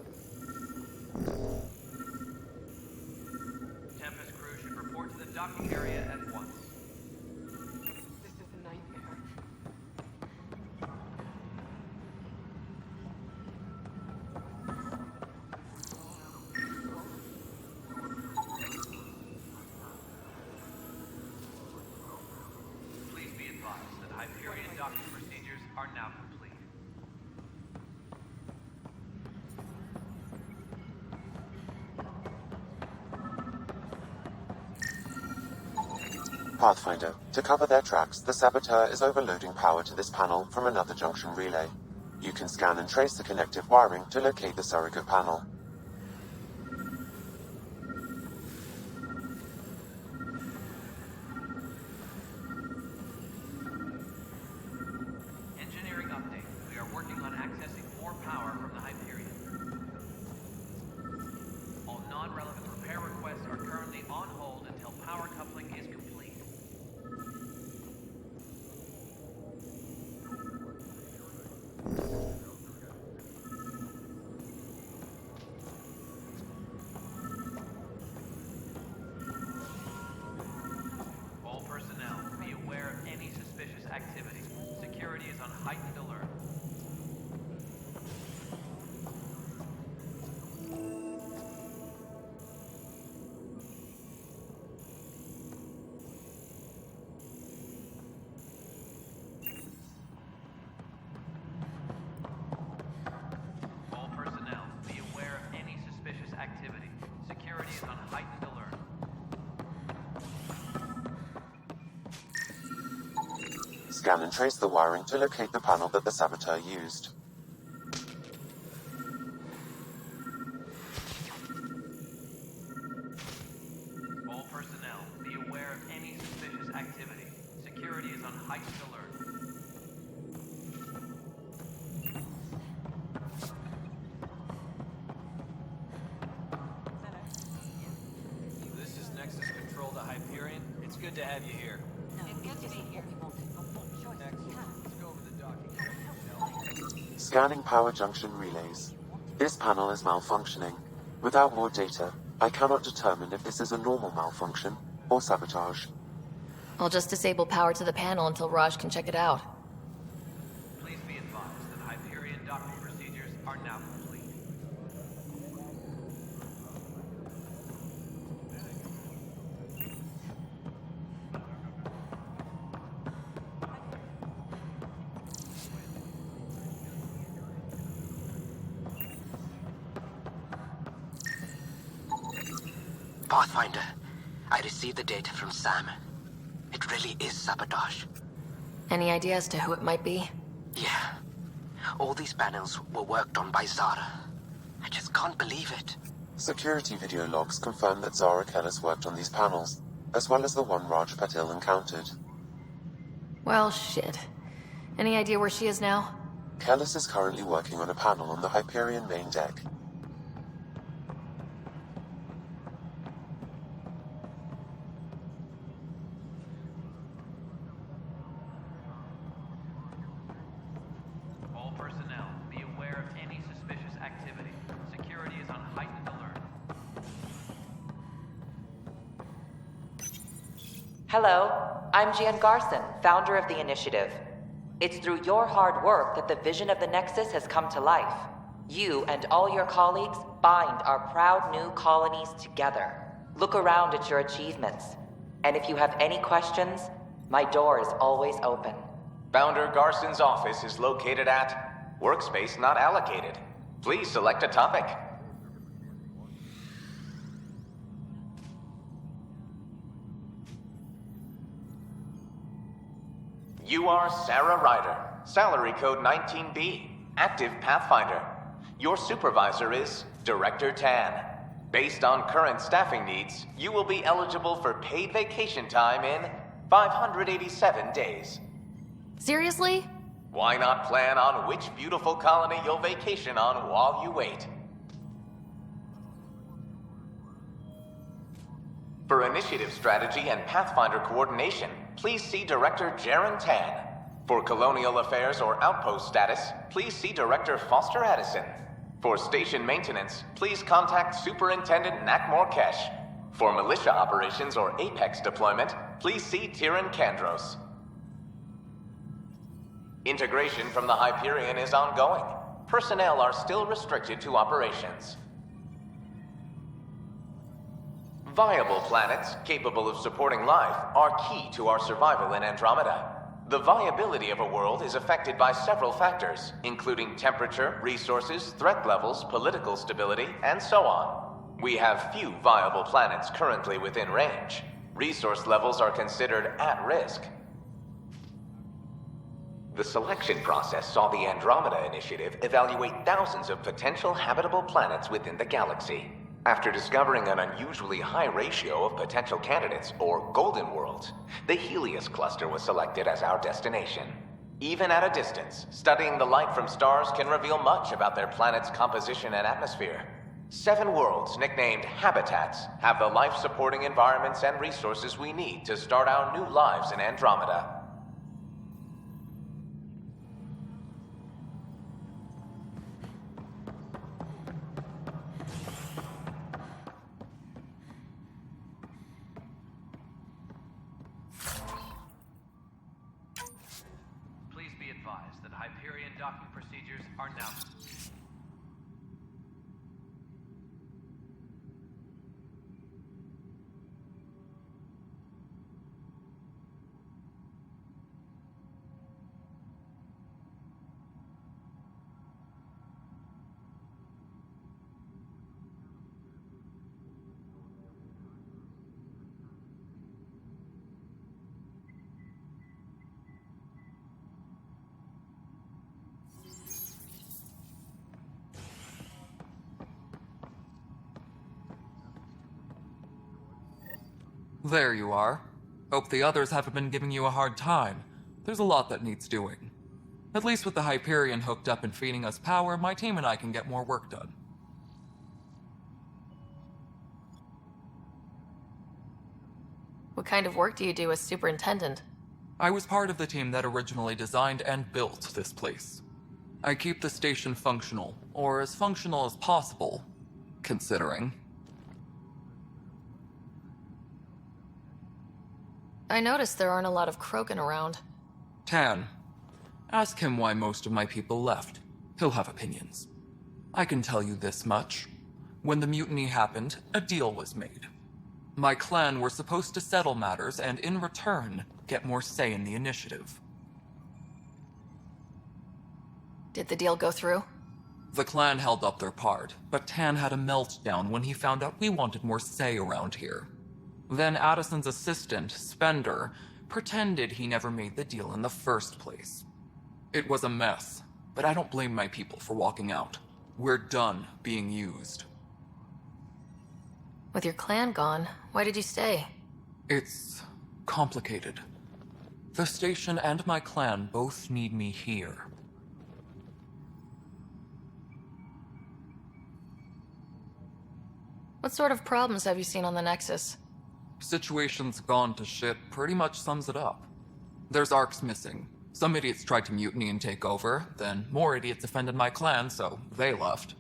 Tempest crew should report to the docking area at once. This is a nightmare. Please be advised that Hyperion docking procedures are now complete. Pathfinder, to cover their tracks, the Saboteur is overloading power to this panel from another junction relay. You can scan and trace the connective wiring to locate the surrogate panel. Engineering update. We are working on accessing more power from the Hyperion. All non-relevant repair requests are currently on hold until power coupling is complete. scan and trace the wiring to locate the panel that the saboteur used. All personnel, be aware of any suspicious activity. Security is on heightened alert. This is Nexus Control to Hyperion. It's good to have you here. Scanning power junction relays. This panel is malfunctioning. Without more data, I cannot determine if this is a normal malfunction or sabotage. I'll just disable power to the panel until Raj can check it out. Please be advised that Hyperion docking procedures are now complete. Pathfinder, I received the data from Sam. It really is sabotage. Any idea as to who it might be? Yeah. All these panels were worked on by Zara. I just can't believe it. Security video logs confirm that Zara Kellis worked on these panels, as well as the one Raj Patil encountered. Well, shit. Any idea where she is now? Kellis is currently working on a panel on the Hyperion main deck. All personnel, be aware of any suspicious activity. Security is on heightened alert. Hello, I'm Jan Garson, founder of the initiative. It's through your hard work that the vision of the Nexus has come to life. You and all your colleagues bind our proud new colonies together. Look around at your achievements. And if you have any questions, my door is always open. Founder Garson's office is located at Workspace Not Allocated. Please select a topic. You are Sarah Ryder, salary code 19B, active Pathfinder. Your supervisor is Director Tan. Based on current staffing needs, you will be eligible for paid vacation time in 587 days. Seriously? Why not plan on which beautiful colony you'll vacation on while you wait? For initiative strategy and Pathfinder coordination, please see Director Jaren Tan. For colonial affairs or outpost status, please see Director Foster Addison. For station maintenance, please contact Superintendent Nakmor Kesh. For militia operations or Apex deployment, please see Tyran Kandros. Integration from the Hyperion is ongoing. Personnel are still restricted to operations. Viable planets capable of supporting life are key to our survival in Andromeda. The viability of a world is affected by several factors, including temperature, resources, threat levels, political stability, and so on. We have few viable planets currently within range. Resource levels are considered at risk. The selection process saw the Andromeda Initiative evaluate thousands of potential habitable planets within the galaxy. After discovering an unusually high ratio of potential candidates, or golden worlds, the Helios cluster was selected as our destination. Even at a distance, studying the light from stars can reveal much about their planet's composition and atmosphere. 7 worlds, nicknamed habitats, have the life-supporting environments and resources we need to start our new lives in Andromeda. Please be advised that Hyperion docking procedures are now... There you are. Hope the others haven't been giving you a hard time. There's a lot that needs doing. At least with the Hyperion hooked up and feeding us power, my team and I can get more work done. What kind of work do you do as superintendent? I was part of the team that originally designed and built this place. I keep the station functional, or as functional as possible, considering. I noticed there aren't a lot of Krogan around. Tan. Ask him why most of my people left. He'll have opinions. I can tell you this much. When the mutiny happened, a deal was made. My clan were supposed to settle matters and, in return, get more say in the initiative. Did the deal go through? The clan held up their part, but Tan had a meltdown when he found out we wanted more say around here. Then Addison's assistant, Spender, pretended he never made the deal in the first place. It was a mess, but I don't blame my people for walking out. We're done being used. With your clan gone, why did you stay? It's complicated. The station and my clan both need me here. What sort of problems have you seen on the Nexus? Situation's gone to shit pretty much sums it up. There's arcs missing. Some idiots tried to mutiny and take over, then more idiots offended my clan, so they left.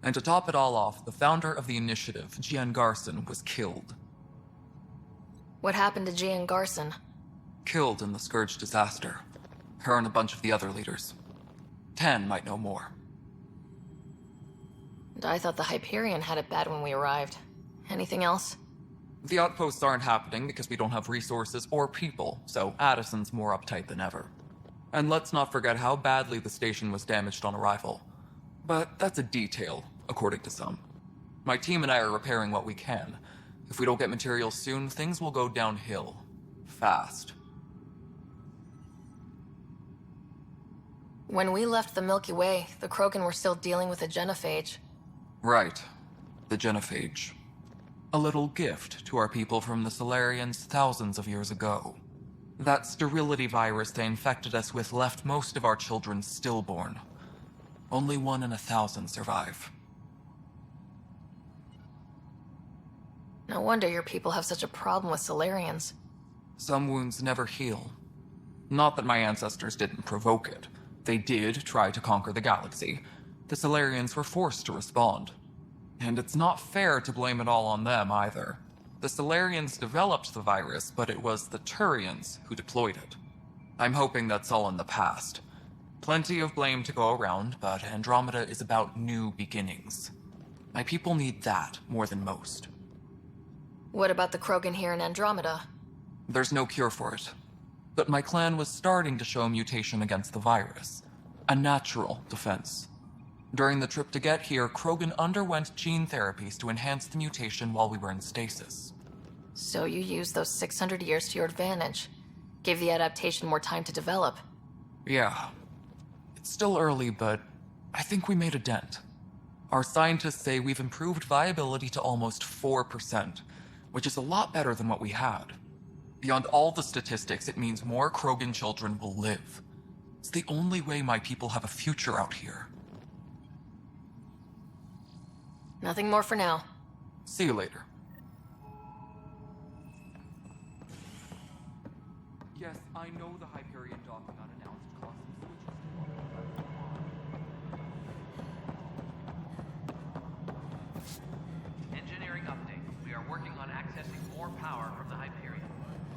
And to top it all off, the founder of the initiative, Gian Garson, was killed. What happened to Gian Garson? Killed in the Scourge disaster. Her and a bunch of the other leaders. Tan might know more. And I thought the Hyperion had it bad when we arrived. Anything else? The outposts aren't happening because we don't have resources or people, so Addison's more uptight than ever. And let's not forget how badly the station was damaged on arrival. But that's a detail, according to some. My team and I are repairing what we can. If we don't get materials soon, things will go downhill. Fast. When we left the Milky Way, the Krogan were still dealing with a genophage. Right. The genophage. A little gift to our people from the Solarians thousands of years ago. That sterility virus they infected us with left most of our children stillborn. Only 1 in 1,000 survive. No wonder your people have such a problem with Solarians. Some wounds never heal. Not that my ancestors didn't provoke it. They did try to conquer the galaxy. The Solarians were forced to respond. And it's not fair to blame it all on them, either. The Solarians developed the virus, but it was the Turians who deployed it. I'm hoping that's all in the past. Plenty of blame to go around, but Andromeda is about new beginnings. My people need that more than most. What about the Krogan here in Andromeda? There's no cure for it. But my clan was starting to show mutation against the virus. A natural defense. During the trip to get here, Krogan underwent gene therapies to enhance the mutation while we were in stasis. So you used those 600 years to your advantage. Gave the adaptation more time to develop. Yeah. It's still early, but I think we made a dent. Our scientists say we've improved viability to almost 4%, which is a lot better than what we had. Beyond all the statistics, it means more Krogan children will live. It's the only way my people have a future out here. Nothing more for now. See you later. Yes, I know the Hyperion docking unannounced caused switches. Engineering update. We are working on accessing more power from the Hyperion.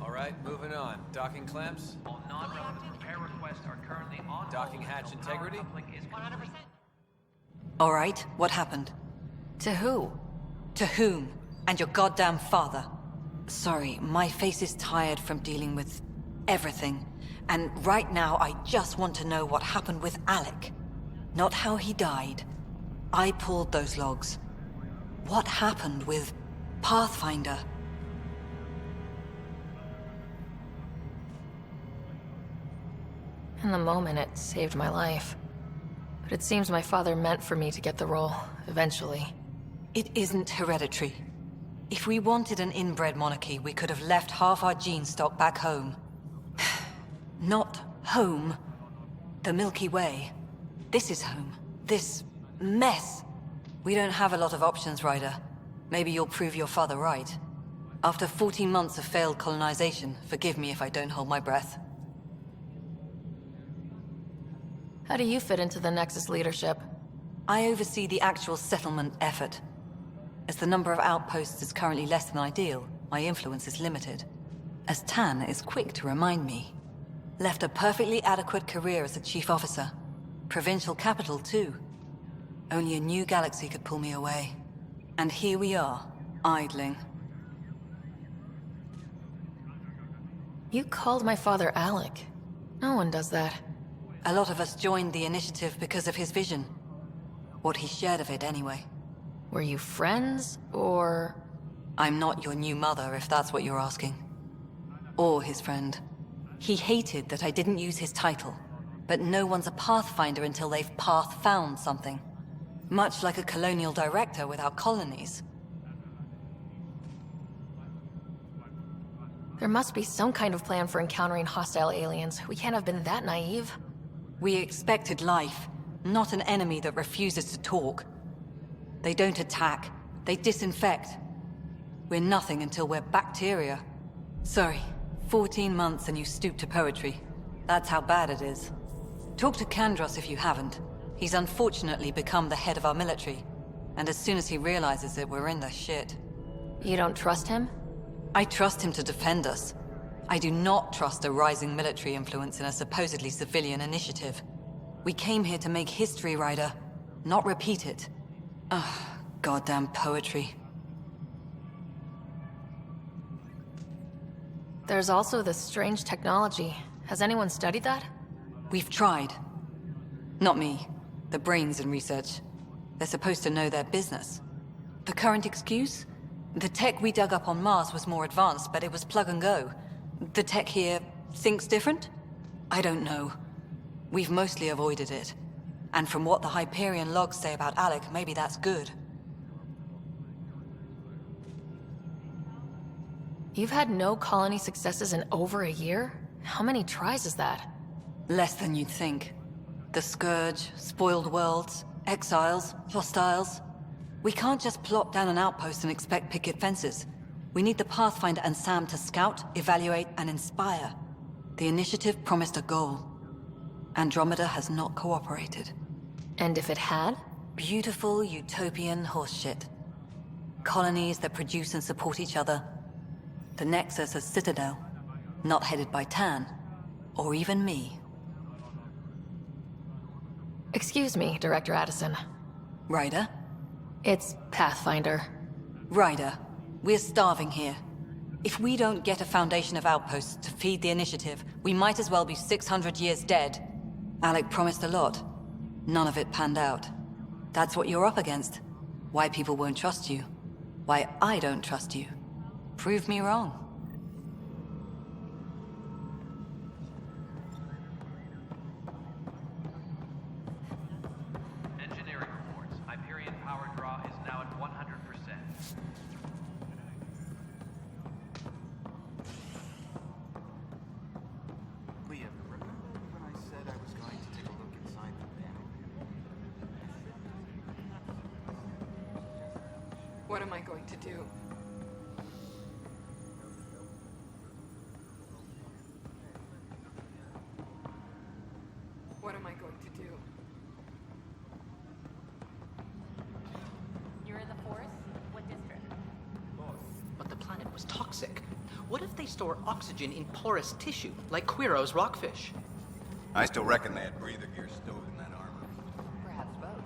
All right, moving on. Docking clamps? All non-relevant repair requests are currently on Docking hold hatch until power integrity? coupling is 100%. All right, what happened? To who? To whom? And your goddamn father. Sorry, my face is tired from dealing with everything. And right now, I just want to know what happened with Alec. Not how he died. I pulled those logs. What happened with Pathfinder? In the moment, it saved my life. But it seems my father meant for me to get the role, eventually. It isn't hereditary. If we wanted an inbred monarchy, we could have left half our gene stock back home. Not home. The Milky Way. This is home. This mess. We don't have a lot of options, Ryder. Maybe you'll prove your father right. After 14 months of failed colonization, forgive me if I don't hold my breath. How do you fit into the Nexus leadership? I oversee the actual settlement effort. As the number of outposts is currently less than ideal, my influence is limited. As Tan is quick to remind me. Left a perfectly adequate career as a chief officer. Provincial capital, too. Only a new galaxy could pull me away. And here we are, idling. You called my father Alec. No one does that. A lot of us joined the initiative because of his vision. What he shared of it, anyway. Were you friends, or...? I'm not your new mother, if that's what you're asking. Or his friend. He hated that I didn't use his title. But no one's a pathfinder until they've path-found something. Much like a colonial director without colonies. There must be some kind of plan for encountering hostile aliens. We can't have been that naive. We expected life, not an enemy that refuses to talk. They don't attack, they disinfect. We're nothing until we're bacteria. Sorry, 14 months and you stoop to poetry. That's how bad it is. Talk to Kandros if you haven't. He's unfortunately become the head of our military. And as soon as he realizes it, we're in the shit. You don't trust him? I trust him to defend us. I do not trust a rising military influence in a supposedly civilian initiative. We came here to make history, Ryder, not repeat it. Ugh, goddamn poetry. There's also this strange technology. Has anyone studied that? We've tried. Not me. The brains in research. They're supposed to know their business. The current excuse? The tech we dug up on Mars was more advanced, but it was plug and go. The tech here thinks different? I don't know. We've mostly avoided it. And from what the Hyperion logs say about Alec, maybe that's good. You've had no colony successes in over a year? How many tries is that? Less than you'd think. The Scourge, spoiled worlds, exiles, hostiles. We can't just plop down an outpost and expect picket fences. We need the Pathfinder and Sam to scout, evaluate, and inspire. The initiative promised a goal. Andromeda has not cooperated. And if it had? Beautiful utopian horseshit. Colonies that produce and support each other. The Nexus a citadel, not headed by Tan, or even me. Excuse me, Director Addison. Ryder? It's Pathfinder. Ryder, we're starving here. If we don't get a foundation of outposts to feed the initiative, we might as well be 600 years dead. Alec promised a lot. None of it panned out. That's what you're up against. Why people won't trust you. Why I don't trust you. Prove me wrong. Engineering reports. Hyperion power draw is now at 100%. Liam, remember when I said I was going to take a look inside the panel? What am I going to do? What am I going to do? You're in the forest? What district? But the planet was toxic. What if they store oxygen in porous tissue, like Quiro's rockfish? I still reckon they had breather gear stowed in that armor. Perhaps both.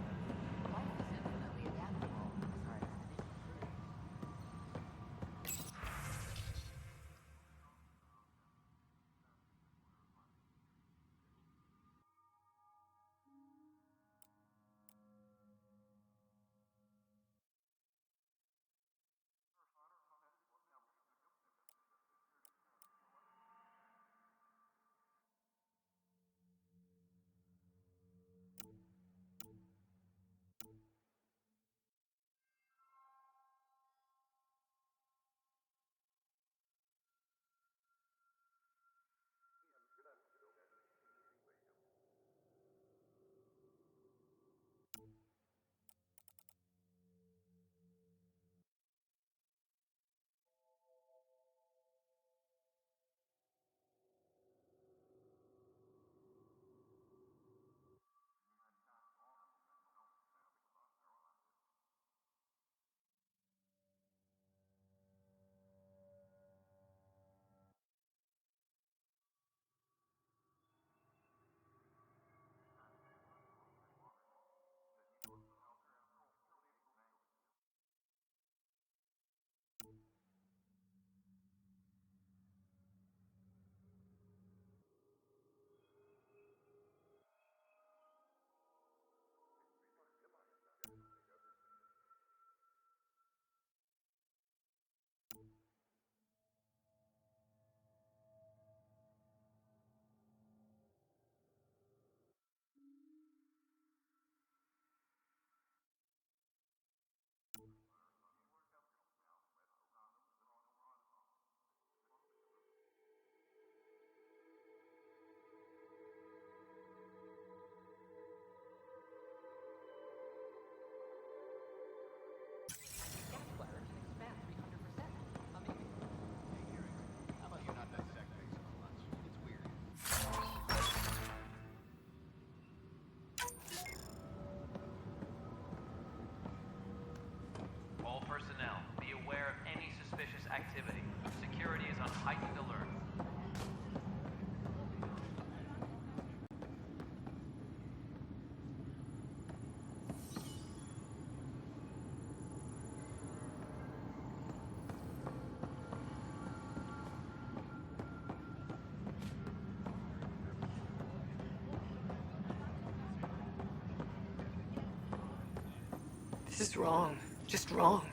This is wrong. Just wrong.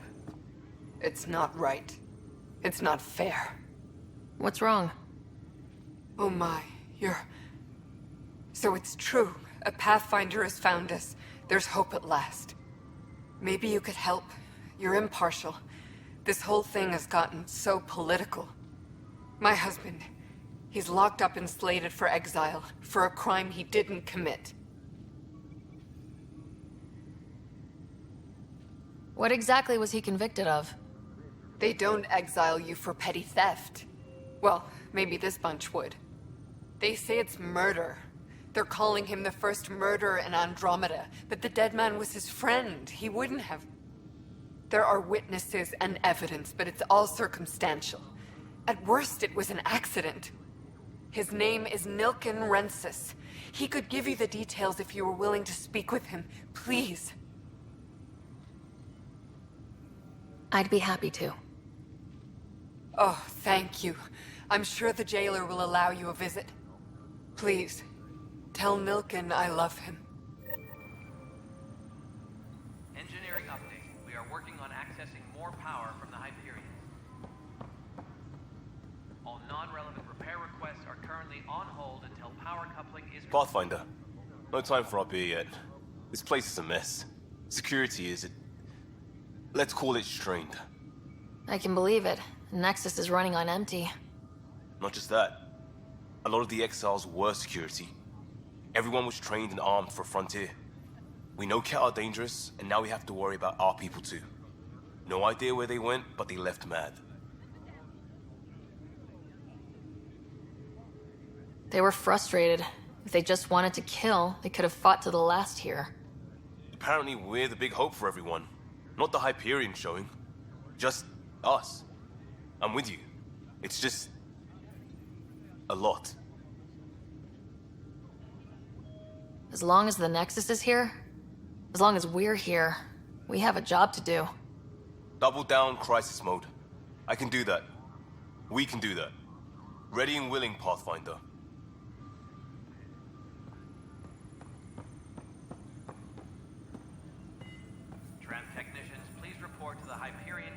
It's not right. It's not fair. What's wrong? Oh my, So it's true. A Pathfinder has found us. There's hope at last. Maybe you could help. You're impartial. This whole thing has gotten so political. My husband, he's locked up and slated for exile for a crime he didn't commit. What exactly was he convicted of? They don't exile you for petty theft. Well, maybe this bunch would. They say it's murder. They're calling him the first murderer in Andromeda, but the dead man was his friend. He wouldn't have... There are witnesses and evidence, but it's all circumstantial. At worst, it was an accident. His name is Nilken Rensis. He could give you the details if you were willing to speak with him. Please. I'd be happy to. Oh, thank you. I'm sure the jailer will allow you a visit. Please, tell Nilken I love him. Engineering update. We are working on accessing more power from the Hyperion. All non-relevant repair requests are currently on hold until power coupling is... Pathfinder, no time for our beer yet. This place is a mess. Security is... Let's call it strained. I can believe it. Nexus is running on empty. Not just that. A lot of the exiles were security. Everyone was trained and armed for Frontier. We know Ket are dangerous, and now we have to worry about our people too. No idea where they went, but they left mad. They were frustrated. If they just wanted to kill, they could have fought to the last here. Apparently we're the big hope for everyone. Not the Hyperion showing. Just us. I'm with you. It's just... a lot. As long as the Nexus is here, as long as we're here, we have a job to do. Double down crisis mode. I can do that. We can do that. Ready and willing, Pathfinder. Tram technicians, please report to the Hyperion